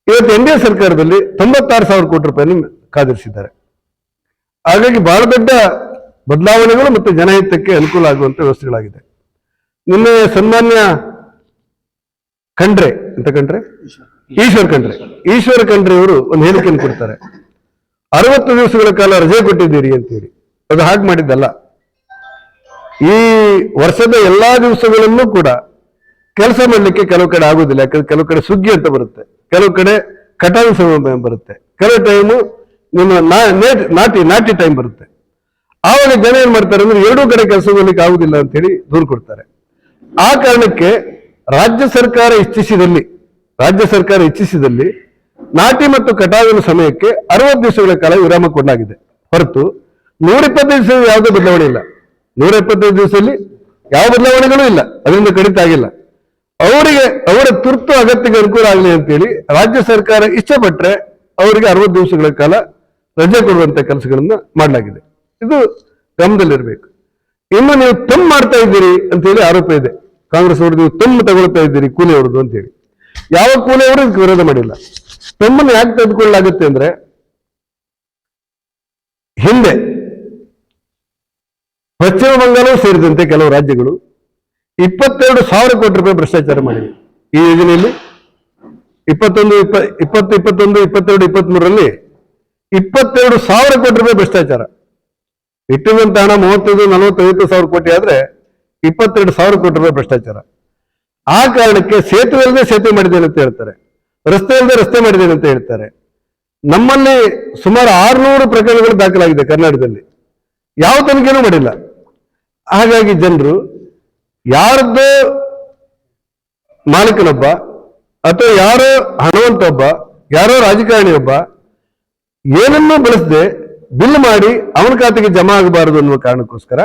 S1: ಇವತ್ತು NDA ಸರ್ಕಾರದಲ್ಲಿ 96,000 ಕೋಟಿ ರೂಪಾಯಿನ ಕಾದಿರಿಸಿದ್ದಾರೆ. ಹಾಗಾಗಿ ಬಹಳ ದೊಡ್ಡ ಬದಲಾವಣೆಗಳು ಮತ್ತು ಜನಹಿತಕ್ಕೆ ಅನುಕೂಲ ಆಗುವಂತ ವ್ಯವಸ್ಥೆಗಳಾಗಿದೆ. ನಿನ್ನೆ ಸನ್ಮಾನ್ಯ ಈಶ್ವರ ಖಂಡ್ರೆ ಅವರು ಒಂದು ಹೇಳಿಕೆಯನ್ನು ಕೊಡ್ತಾರೆ. 60 ದಿವಸಗಳ ಕಾಲ ರಜೆ ಕೊಟ್ಟಿದ್ದೀರಿ ಅಂತೇಳಿ. ಅದು ಹಾಗೆ ಮಾಡಿದ್ದಲ್ಲ. ಈ ವರ್ಷದ ಎಲ್ಲಾ ದಿವಸಗಳನ್ನು ಕೂಡ ಕೆಲಸ ಮಾಡಲಿಕ್ಕೆ ಕೆಲವು ಕಡೆ ಆಗುದಿಲ್ಲ. ಯಾಕಂದ್ರೆ ಕೆಲವು ಕಡೆ ಸುಗ್ಗಿ ಅಂತ ಬರುತ್ತೆ, ಕೆಲವು ಕಡೆ ಕಟಾವು ಸಮಯ ಬರುತ್ತೆ, ಕೆಲವು ಟೈಮು ನಿಮ್ಮ ನಾಟಿ ಟೈಮ್ ಬರುತ್ತೆ. ಆವಾಗ ಜನ ಏನ್ ಮಾಡ್ತಾರೆ ಅಂದ್ರೆ 2 ಕಡೆ ಕೆಲಸ ಮಾಡ್ಲಿಕ್ಕೆ ಆಗುದಿಲ್ಲ ಅಂತ ಹೇಳಿ ದೂರು ಕೊಡ್ತಾರೆ. ಆ ಕಾರಣಕ್ಕೆ ರಾಜ್ಯ ಸರ್ಕಾರ ಇಚ್ಛಿಸಿದಲ್ಲಿ ನಾಟಿ ಮತ್ತು ಕಟಾವಿನ ಸಮಯಕ್ಕೆ 60 ದಿವಸಗಳ ಕಾಲ ವಿರಾಮ ಕೊಡಲಾಗಿದೆ ಹೊರತು 125 ದಿವಸ ಯಾವುದೇ ಬದಲಾವಣೆ ಇಲ್ಲ. 125 ದಿವಸದಲ್ಲಿ ಯಾವ ಬದಲಾವಣೆಗಳೂ ಇಲ್ಲ, ಅದರಿಂದ ಕಡಿತ ಆಗಿಲ್ಲ. ಅವರ ತುರ್ತು ಅಗತ್ಯಕ್ಕೆ ಅನುಕೂಲ ಆಗಲಿ ಅಂತೇಳಿ ರಾಜ್ಯ ಸರ್ಕಾರ ಇಷ್ಟಪಟ್ಟರೆ ಅವರಿಗೆ 60 ದಿವಸಗಳ ಕಾಲ ರಜೆ ಕೊಡುವಂತ ಕೆಲಸಗಳನ್ನ ಮಾಡಲಾಗಿದೆ. ಇದು ಗಮನದಲ್ಲಿರಬೇಕು. ಇನ್ನು ನೀವು ತಮ್ಮ ಮಾಡ್ತಾ ಇದ್ದೀರಿ ಅಂತ ಹೇಳಿ ಆರೋಪ ಇದೆ. ಕಾಂಗ್ರೆಸ್ ಅವರು ನೀವು ತಮ್ಮ ತಗೊಳ್ತಾ ಇದ್ದೀರಿ ಕೂಲಿ ಅವ್ರದ್ದು ಅಂತ ಹೇಳಿ. ಯಾವ ಕೂಲಿ ಅವರು ಇದಕ್ಕೆ ವಿರೋಧ ಮಾಡಿಲ್ಲ. ತಮ್ಮನ್ನು ಯಾಕೆ ತೆಗೆದುಕೊಳ್ಳಲಾಗುತ್ತೆ ಅಂದ್ರೆ, ಹಿಂದೆ ಪಶ್ಚಿಮ ಬಂಗಾಳವೂ ಸೇರಿದಂತೆ ಕೆಲವು ರಾಜ್ಯಗಳು 22,000 ಕೋಟಿ ರೂಪಾಯಿ ಭ್ರಷ್ಟಾಚಾರ ಮಾಡಿವೆ. ಈ ಯೋಜನೆಯಲ್ಲಿ 20, 22, 23ರಲ್ಲಿ 22,000 ಕೋಟಿ ರೂಪಾಯಿ ಭ್ರಷ್ಟಾಚಾರ. ಇಟ್ಟಿರುವಂತ ಹಣ 35, 40, 50,000 ಕೋಟಿ ಆದ್ರೆ 22,000 ಕೋಟಿ ರೂಪಾಯಿ ಭ್ರಷ್ಟಾಚಾರ. ಆ ಕಾರಣಕ್ಕೆ ಸೇತುವೆ ಇಲ್ಲದೆ ಸೇತುವೆ ಮಾಡಿದ್ದೇನೆ ಅಂತ ಹೇಳ್ತಾರೆ, ರಸ್ತೆ ಇಲ್ಲದೆ ರಸ್ತೆ ಮಾಡಿದ್ದೇನೆ ಅಂತ ಹೇಳ್ತಾರೆ. ನಮ್ಮಲ್ಲಿ ಸುಮಾರು 600 ಪ್ರಕರಣಗಳು ದಾಖಲಾಗಿದೆ ಕರ್ನಾಟಕದಲ್ಲಿ, ಯಾವ ತನಿಖೆನೂ ಮಾಡಿಲ್ಲ. ಹಾಗಾಗಿ ಜನರು ಯಾರದ್ದು ಮಾಲೀಕನೊಬ್ಬ ಅಥವಾ ಯಾರೋ ಹಣವಂತ ಒಬ್ಬ, ಯಾರೋ ರಾಜಕಾರಣಿಯೊಬ್ಬ ಏನನ್ನೂ ಬಳಸದೆ ಬಿಲ್ ಮಾಡಿ ಅವನ ಖಾತೆಗೆ ಜಮಾ ಆಗಬಾರದು ಅನ್ನುವ ಕಾರಣಕ್ಕೋಸ್ಕರ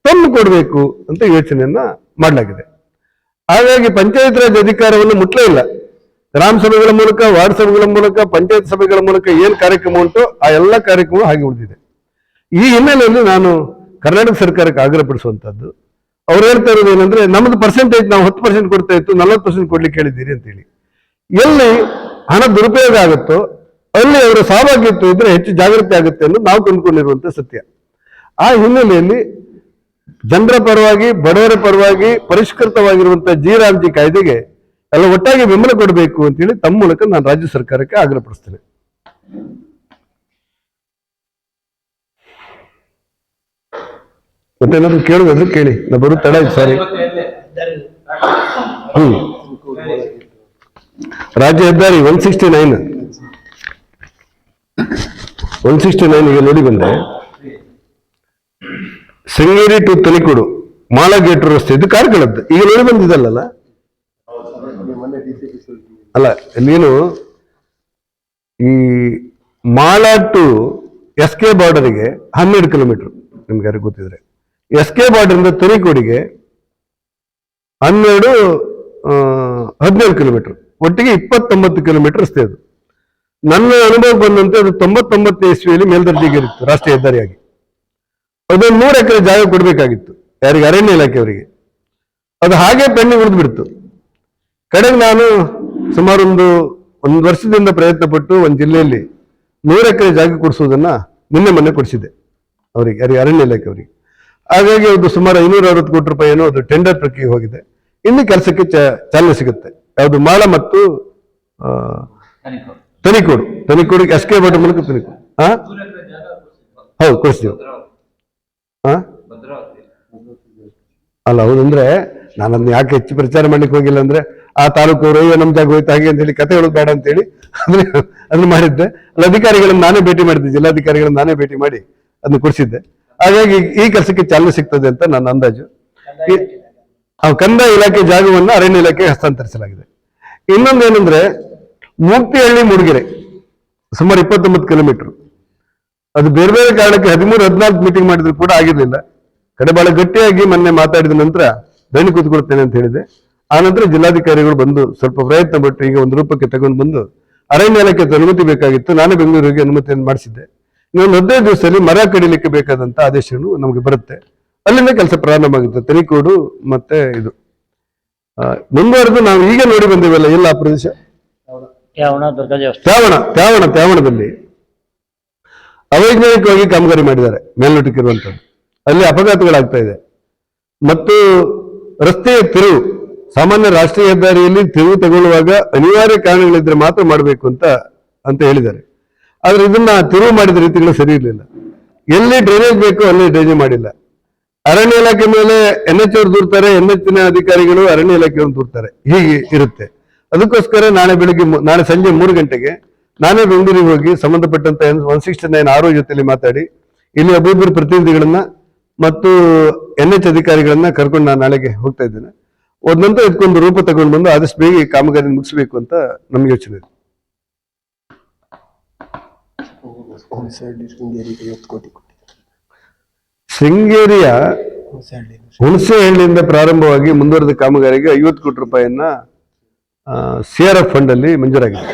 S1: ತಂದು ಕೊಡಬೇಕು ಅಂತ ಯೋಚನೆಯನ್ನ ಮಾಡಲಾಗಿದೆ. ಹಾಗಾಗಿ ಪಂಚಾಯತ್ ರಾಜ್ ಅಧಿಕಾರವನ್ನು ಮುಟ್ಲೇ ಇಲ್ಲ. ಗ್ರಾಮ ಸಭೆಗಳ ಮೂಲಕ, ವಾರ್ಡ್ ಸಭೆಗಳ ಮೂಲಕ, ಪಂಚಾಯತ್ ಸಭೆಗಳ ಮೂಲಕ ಏನ್ ಕಾರ್ಯಕ್ರಮ ಉಂಟು ಆ ಎಲ್ಲ ಕಾರ್ಯಕ್ರಮ ಹಾಗೆ ಉಳಿದಿದೆ. ಈ ಹಿನ್ನೆಲೆಯಲ್ಲಿ ನಾನು ಕರ್ನಾಟಕ ಸರ್ಕಾರಕ್ಕೆ ಆಗ್ರಹಪಡಿಸುವಂತದ್ದು, ಅವ್ರು ಹೇಳ್ತಾ ಇರೋದು ಏನಂದ್ರೆ, ನಮ್ದು ಪರ್ಸೆಂಟೇಜ್ ನಾವು 10% ಕೊಡ್ತಾ ಇತ್ತು, 40% ಕೊಡ್ಲಿಕ್ಕೆ ಹೇಳಿದ್ದೀರಿ ಅಂತೇಳಿ. ಎಲ್ಲಿ ಹಣ ದುರುಪಯೋಗ ಆಗುತ್ತೋ ಅಲ್ಲಿ ಅವರ ಸಹಭಾಗಿತ್ವ ಇದ್ರೆ ಹೆಚ್ಚು ಜಾಗೃತಿ ಆಗುತ್ತೆ ಅನ್ನೋದು ನಾವು ಕಂಡುಕೊಂಡಿರುವಂತ ಸತ್ಯ. ಆ ಹಿನ್ನೆಲೆಯಲ್ಲಿ ಜನರ ಪರವಾಗಿ, ಬಡವರ ಪರವಾಗಿ ಪರಿಷ್ಕೃತವಾಗಿರುವಂತಹ ಜಿ ಕಾಯ್ದೆಗೆ ಎಲ್ಲ ಒಟ್ಟಾಗಿ ಬೆಂಬಲ ಕೊಡಬೇಕು ಅಂತೇಳಿ ತಮ್ಮ ಮೂಲಕ ನಾನು ರಾಜ್ಯ ಸರ್ಕಾರಕ್ಕೆ ಆಗ್ರಹಪಡಿಸ್ತೇನೆ. ಮತ್ತೇನಾದ್ರು ಕೇಳುವುದಾದ್ರೆ ಕೇಳಿ, ನಾ ಬರೋ ತಡ ಆಯ್ತು ಸಾರಿ. ರಾಜ್ಯ ಹೆದ್ದಾರಿ 169 ಈಗ ನೋಡಿ ಬಂದೆ. ಶೃಂಗೇರಿ ಟು ತನಿಕೋಡು ಮಾಲಾಗೇಟ್ ರಸ್ತೆ, ಇದು ಕಾರ್ಕಳದ್ದು ಈಗ ನೋಡಿ ಬಂದಿದ್ದಲ್ಲ. ಅಲ್ಲ, ನೀನು ಈ ಮಾಲಾ ಟು SK ಬಾರ್ಡರ್ಗೆ 12 ಕಿಲೋಮೀಟರ್, ನಿಮ್ಗೆ ಯಾರಿಗೆ ಗೊತ್ತಿದ್ರೆ. SK ಬಾರ್ಡರ್ ಇಂದ ತನಿಕೋಡಿಗೆ 17 ಕಿಲೋಮೀಟರ್, ಒಟ್ಟಿಗೆ 29 ಕಿಲೋಮೀಟರ್ ರಸ್ತೆ. ಅದು ನನ್ನ ಅನುಭವ ಬಂದಂತೆ ಅದು 99 ಇಸ್ವಿಯಲ್ಲಿ ಮೇಲ್ದರ್ಜೆಗೆ ಇತ್ತು ರಾಷ್ಟ್ರೀಯ ಹೆದ್ದಾರಿಯಾಗಿ. ಅದೊಂದು 100 ಎಕರೆ ಜಾಗ ಕೊಡ್ಬೇಕಾಗಿತ್ತು, ಯಾರಿಗೆ? ಅರಣ್ಯ ಇಲಾಖೆಯವರಿಗೆ. ಅದು ಹಾಗೆ ಪೆಂಡಿಂಗ್ ಉಳಿದು ಬಿಡ್ತು. ಕಡೆಗೆ ನಾನು ಸುಮಾರು ಒಂದು ವರ್ಷದಿಂದ ಪ್ರಯತ್ನ ಪಟ್ಟು ಒಂದು ಜಿಲ್ಲೆಯಲ್ಲಿ 100 ಎಕರೆ ಜಾಗ ಕೊಡಿಸೋದನ್ನ ಮೊನ್ನೆ ಕೊಡಿಸಿದೆ ಅವರಿಗೆ, ಯಾರಿಗೆ? ಅರಣ್ಯ ಇಲಾಖೆಯವರಿಗೆ. ಹಾಗಾಗಿ ಅದು ಸುಮಾರು 560 ಕೋಟಿ ರೂಪಾಯಿ ಏನೋ ಅದು ಟೆಂಡರ್ ಪ್ರಕ್ರಿಯೆ ಹೋಗಿದೆ. ಇನ್ನು ಕೆಲಸಕ್ಕೆ ಚಾಲನೆ ಸಿಗುತ್ತೆ. ಯಾವುದು? ಮಾಳ ಮತ್ತು ತನಿಕೋಡು SK ಬಾರ್ಡರ್ ಮೂಲಕ ತನಿಕೋಡು. ಹೌದು, ಕೊಡಿಸ್ತೀವಿ. ಅಲ್ಲ, ಹೌದಂದ್ರೆ ನಾನು ಅದನ್ನ ಯಾಕೆ ಹೆಚ್ಚು ಪ್ರಚಾರ ಮಾಡ್ಲಿಕ್ಕೆ ಹೋಗಿಲ್ಲ ಅಂದ್ರೆ, ಆ ತಾಲೂಕವರು ಅಯ್ಯೋ ನಮ್ ಜಾಗ ಹೋಯ್ತು ಹಾಗೆ ಅಂತ ಹೇಳಿ ಕತೆ ಹೇಳೋದು ಬೇಡ ಅಂತ ಹೇಳಿ ಅದನ್ನ ಮಾಡಿದ್ದೆ. ಅಲ್ಲಿ ಅಧಿಕಾರಿಗಳನ್ನ ನಾನೇ ಭೇಟಿ ಮಾಡಿದ್ದೆ, ಜಿಲ್ಲಾಧಿಕಾರಿಗಳನ್ನ ನಾನೇ ಭೇಟಿ ಮಾಡಿ ಅದನ್ನ ಕೊಡಿಸಿದ್ದೆ. ಹಾಗಾಗಿ ಈ ಕೆಲಸಕ್ಕೆ ಚಾಲನೆ ಸಿಗ್ತದೆ ಅಂತ ನನ್ನ ಅಂದಾಜು. ಕಂದಾಯ ಇಲಾಖೆ ಜಾಗವನ್ನು ಅರಣ್ಯ ಇಲಾಖೆಗೆ ಹಸ್ತಾಂತರಿಸಲಾಗಿದೆ. ಇನ್ನೊಂದೇನೆಂದ್ರೆ, ಮೂಕ್ತಿಹಳ್ಳಿ ಮೂಡಿಗೆರೆ ಸುಮಾರು 29 ಕಿಲೋಮೀಟರ್. ಅದು ಬೇರೆ ಬೇರೆ ಕಾರಣಕ್ಕೆ 13-14 ಮೀಟಿಂಗ್ ಮಾಡಿದ್ರು ಕೂಡ ಆಗಿರ್ಲಿಲ್ಲ. ಕಡೆ ಬಹಳ ಗಟ್ಟಿಯಾಗಿ ಮೊನ್ನೆ ಮಾತಾಡಿದ ನಂತರ ದಣಿ ಕೂತ್ಕೊಳ್ತೇನೆ ಅಂತ ಹೇಳಿದೆ. ಆ ನಂತರ ಜಿಲ್ಲಾಧಿಕಾರಿಗಳು ಬಂದು ಸ್ವಲ್ಪ ಪ್ರಯತ್ನ ಪಟ್ಟು ಈಗ ಒಂದು ರೂಪಕ್ಕೆ ತಗೊಂಡು ಬಂದು ಅರಣ್ಯ ಇಲಾಖೆ ಅನುಮತಿ ಬೇಕಾಗಿತ್ತು. ನಾನೇ ಬೆಂಗಳೂರಿಗೆ ಅನುಮತಿಯನ್ನು ಮಾಡಿಸಿದ್ದೆ. ಇನ್ನೊಂದು 15 ದಿವಸದಲ್ಲಿ ಮರ ಕಡಿಲಿಕ್ಕೆ ಬೇಕಾದಂತ ಆದೇಶಗಳು ನಮಗೆ ಬರುತ್ತೆ. ಅಲ್ಲಿಂದ ಕೆಲಸ ಪ್ರಾರಂಭ ಆಗುತ್ತೆ. ತನಿಕೋಡು ಮತ್ತೆ ಇದು ಮುಂದುವರೆದು ನಾವು ಈಗ ನೋಡಿ ಬಂದಿವಲ್ಲ, ಎಲ್ಲ ಪ್ರದೇಶ ತ್ಯಾವಣದಲ್ಲಿ ಅವೈಜ್ಞಾನಿಕವಾಗಿ ಕಾಮಗಾರಿ ಮಾಡಿದ್ದಾರೆ, ಮೇಲ್ನೋಟಕ್ಕಿರುವಂಥದ್ದು. ಅಲ್ಲಿ ಅಪಘಾತಗಳಾಗ್ತಾ ಇದೆ. ಮತ್ತು ರಸ್ತೆಯ ತಿರುವು, ಸಾಮಾನ್ಯ ರಾಷ್ಟ್ರೀಯ ಹೆದ್ದಾರಿಯಲ್ಲಿ ತಿರುವು ತಗೊಳ್ಳುವಾಗ ಅನಿವಾರ್ಯ ಕಾರಣಗಳಿದ್ರೆ ಮಾತ್ರ ಮಾಡಬೇಕು ಅಂತ ಹೇಳಿದ್ದಾರೆ. ಆದ್ರೆ ಇದನ್ನ ತಿರುವು ಮಾಡಿದ ರೀತಿಗಳು ಸರಿ ಇರಲಿಲ್ಲ. ಎಲ್ಲಿ ಡ್ರೈನೇಜ್ ಬೇಕೋ ಅಲ್ಲಿ ಡ್ರೈನೇಜ್ ಮಾಡಿಲ್ಲ. ಅರಣ್ಯ ಇಲಾಖೆ ಮೇಲೆ NH ಅವರು ದೂರ್ತಾರೆ, NH ಅಧಿಕಾರಿಗಳು ಅರಣ್ಯ ಇಲಾಖೆಯನ್ನು ದೂರ್ತಾರೆ, ಹೀಗೆ ಇರುತ್ತೆ. ಅದಕ್ಕೋಸ್ಕರ ನಾಳೆ ಸಂಜೆ 3 ಗಂಟೆಗೆ ನಾನೇ ಬೆಂಗಳೂರಿಗೆ ಹೋಗಿ ಸಂಬಂಧಪಟ್ಟಂತ 169 RO ಜೊತೆಲಿ ಮಾತಾಡಿ ಇಲ್ಲಿ ಅಭಿವೃದ್ಧಿ ಪ್ರತಿನಿಧಿಗಳನ್ನ ಮತ್ತು NH ಅಧಿಕಾರಿಗಳನ್ನ ಕರ್ಕೊಂಡು ನಾನು ನಾಳೆಗೆ ಹೋಗ್ತಾ ಇದ್ದೇನೆ. ಹೋದ ನಂತರ ಇದಕ್ಕೊಂದು ರೂಪ ತಗೊಂಡು ಬಂದು ಆದಷ್ಟು ಬೇಗ ಈ ಕಾಮಗಾರಿ ಮುಗಿಸ್ಬೇಕು ಅಂತ ನಮ್ಗೆ ಯೋಚನೆ ಇದೆ. ಶೃಂಗೇರಿಯ ಹುಣಸೆಹಳ್ಳಿಯಿಂದ ಪ್ರಾರಂಭವಾಗಿ ಮುಂದುವರೆದ ಕಾಮಗಾರಿಗೆ 50 ಕೋಟಿ ರೂಪಾಯಿಯನ್ನ CRF ಫಂಡ್ ಅಲ್ಲಿ ಮಂಜೂರಾಗಿದೆ.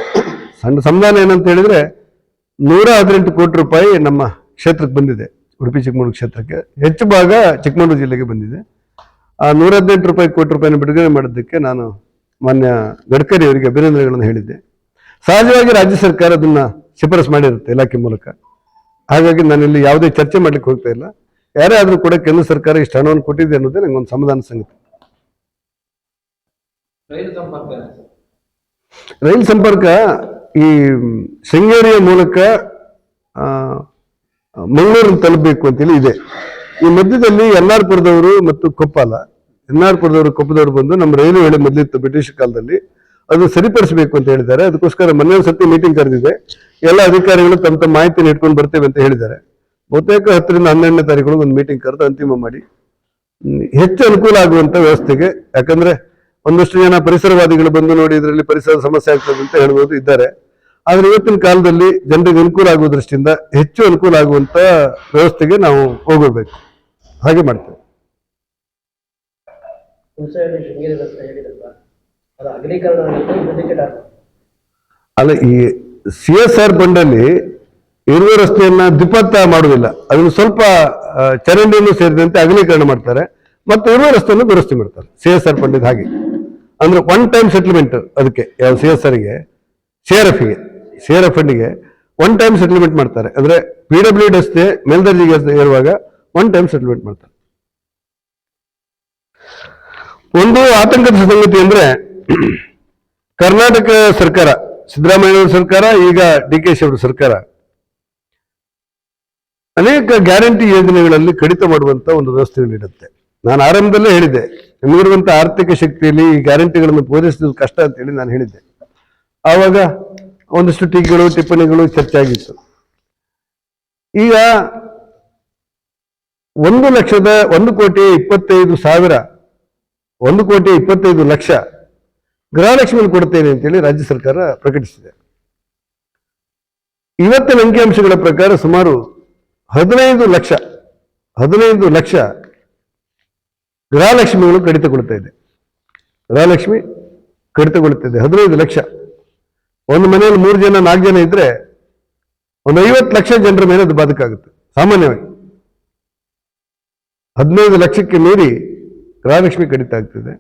S1: ಸಣ್ಣ ಸಂಧಾನ ಏನಂತ ಹೇಳಿದ್ರೆ 118 ಕೋಟಿ ರೂಪಾಯಿ ನಮ್ಮ ಕ್ಷೇತ್ರಕ್ಕೆ ಬಂದಿದೆ ಉಡುಪಿ ಚಿಕ್ಕಮಗಳೂರು ಕ್ಷೇತ್ರಕ್ಕೆ. ಹೆಚ್ಚು ಭಾಗ ಚಿಕ್ಕಮಗಳೂರು ಜಿಲ್ಲೆಗೆ ಬಂದಿದೆ. ಆ 118 ಕೋಟಿ ರೂಪಾಯಿನ ಬಿಡುಗಡೆ ಮಾಡೋದಕ್ಕೆ ನಾನು ಮಾನ್ಯ ಗಡ್ಕರಿ ಅವರಿಗೆ ಅಭಿನಂದನೆಗಳನ್ನು ಹೇಳಿದ್ದೆ. ಸಹಜವಾಗಿ ರಾಜ್ಯ ಸರ್ಕಾರ ಅದನ್ನ ಶಿಫಾರಸು ಮಾಡಿರುತ್ತೆ ಇಲಾಖೆ ಮೂಲಕ. ಹಾಗಾಗಿ ನಾನಿಲ್ಲಿ ಯಾವುದೇ ಚರ್ಚೆ ಮಾಡ್ಲಿಕ್ಕೆ ಹೋಗ್ತಾ ಇಲ್ಲ. ಯಾರೇ ಆದ್ರೂ ಕೂಡ ಕೇಂದ್ರ ಸರ್ಕಾರ ಇಷ್ಟು ಹಣವನ್ನು ಕೊಟ್ಟಿದೆ ಅನ್ನೋದೇ ನಂಗೊಂದು ಸಮಾಧಾನ ಸಂಗತಿ. ರೈಲು ಸಂಪರ್ಕ ಈ ಶೃಂಗೇರಿಯ ಮೂಲಕ ಮಂಗಳೂರು ತಲುಪಬೇಕು ಅಂತೇಳಿ ಇದೆ. ಈ ಮಧ್ಯದಲ್ಲಿ ಎನ್ನಾರ್ಪುರದವರು ಮತ್ತು ಕೊಪ್ಪದವರು ಬಂದು ನಮ್ಮ ರೈಲು ವೇಳೆ ಮೊದಲಿತ್ತು ಬ್ರಿಟಿಷ್ ಕಾಲದಲ್ಲಿ, ಅದು ಸರಿಪಡಿಸಬೇಕು ಅಂತ ಹೇಳಿದ್ದಾರೆ. ಅದಕ್ಕೋಸ್ಕರ ಮೊನ್ನೆ ಸತಿ ಮೀಟಿಂಗ್ ಕರೆದಿದೆ. ಎಲ್ಲ ಅಧಿಕಾರಿಗಳು ತಮ್ಮ ಮಾಹಿತಿಯನ್ನು ಇಟ್ಕೊಂಡು ಬರ್ತೇವೆ ಅಂತ ಹೇಳಿದ್ದಾರೆ. ಬಹುತೇಕ 10 ರಿಂದ 12ನೇ ತಾರೀಕು ಒಂದು ಮೀಟಿಂಗ್ ಕರೆದು ಅಂತಿಮ ಮಾಡಿ ಹೆಚ್ಚು ಅನುಕೂಲ ಆಗುವಂತ ವ್ಯವಸ್ಥೆಗೆ. ಯಾಕಂದ್ರೆ ಒಂದಷ್ಟು ಜನ ಪರಿಸರವಾದಿಗಳು ಬಂದು ನೋಡಿ ಇದರಲ್ಲಿ ಪರಿಸರ ಸಮಸ್ಯೆ ಆಗ್ತದೆ ಅಂತ ಹೇಳುವುದು ಇದ್ದಾರೆ. ಆದ್ರೆ ಇವತ್ತಿನ ಕಾಲದಲ್ಲಿ ಜನರಿಗೆ ಅನುಕೂಲ ಆಗುವ ದೃಷ್ಟಿಯಿಂದ ಹೆಚ್ಚು ಅನುಕೂಲ ಆಗುವಂತ ವ್ಯವಸ್ಥೆಗೆ ನಾವು ಹೋಗಬೇಕು. ಹಾಗೆ ಮಾಡ್ತೇವೆ. ಅಲ್ಲ, ಈ CSR ಫಂಡಲ್ಲಿ ಇರುವ ರಸ್ತೆಯನ್ನ ದ್ವಿಪಥ ಮಾಡುವುದಿಲ್ಲ. ಅದನ್ನು ಸ್ವಲ್ಪ ಚರಂಡಿಯನ್ನು ಸೇರಿದಂತೆ ಅಗಲೀಕರಣ ಮಾಡ್ತಾರೆ ಮತ್ತು ಇರುವ ರಸ್ತೆಯನ್ನು ದುರಸ್ತಿ ಮಾಡ್ತಾರೆ. CSR ಫಂಡ್ ಹಾಗೆ ಅಂದ್ರೆ ಒನ್ ಟೈಮ್ ಸೆಟಲ್ಮೆಂಟ್. ಅದಕ್ಕೆ ಯಾವ CSRಗೆ CRF ಫಂಡಿಗೆ ಒನ್ ಟೈಮ್ ಸೆಟಲ್ಮೆಂಟ್ ಮಾಡ್ತಾರೆ. ಅಂದ್ರೆ PWD ರಸ್ತೆ ಮೇಲ್ದರ್ಜೆಗೆ ಏರುವಾಗ ಒನ್ ಟೈಮ್ ಸೆಟಲ್ಮೆಂಟ್ ಮಾಡ್ತಾರೆ. ಒಂದು ಆತಂಕದ ಸಂಗತಿ ಅಂದ್ರೆ ಕರ್ನಾಟಕ ಸರ್ಕಾರ, ಸಿದ್ದರಾಮಯ್ಯ ಸರ್ಕಾರ, ಈಗ DKಶಿ ಅವರ ಸರ್ಕಾರ ಅನೇಕ ಗ್ಯಾರಂಟಿ ಯೋಜನೆಗಳಲ್ಲಿ ಕಡಿತ ಮಾಡುವಂತ ಒಂದು ವ್ಯವಸ್ಥೆಗಳಿರುತ್ತೆ. ನಾನು ಆರಂಭದಲ್ಲೇ ಹೇಳಿದ್ದೆ, ನಿಮಗಿರುವಂತ ಆರ್ಥಿಕ ಶಕ್ತಿಯಲ್ಲಿ ಈ ಗ್ಯಾರಂಟಿಗಳನ್ನು ಪೂರೈಸೋದು ಕಷ್ಟ ಅಂತ ಹೇಳಿ ನಾನು ಹೇಳಿದ್ದೆ. ಆವಾಗ ಒಂದಷ್ಟು ಟೀಕೆಗಳು ಟಿಪ್ಪಣಿಗಳು ಚರ್ಚೆ ಆಗಿತ್ತು. ಈಗ 1,25,000 ಗೃಹಲಕ್ಷ್ಮಿ ಕೊಡ್ತೇನೆ ಅಂತೇಳಿ ರಾಜ್ಯ ಸರ್ಕಾರ ಪ್ರಕಟಿಸಿದೆ. ಇವತ್ತಿನ ಅಂಕಿಅಂಶಗಳ ಪ್ರಕಾರ ಸುಮಾರು 15 ಲಕ್ಷ ಗೃಹಲಕ್ಷ್ಮಿಗಳು ಕಡಿತಗೊಳ್ತಾ ಇದೆ. 15 ಲಕ್ಷ. ಒಂದು ಮನೆಯಲ್ಲಿ 3 ಜನ 4 ಜನ ಇದ್ರೆ ಒಂದು 50 ಲಕ್ಷ ಜನರ ಮೇಲೆ ಅದು ಬಾಧಕಾಗುತ್ತೆ ಸಾಮಾನ್ಯವಾಗಿ. 15 ಲಕ್ಷಕ್ಕೆ ಮೀರಿ ಗೃಹಲಕ್ಷ್ಮಿ ಕಡಿತ ಆಗ್ತಿದೆ.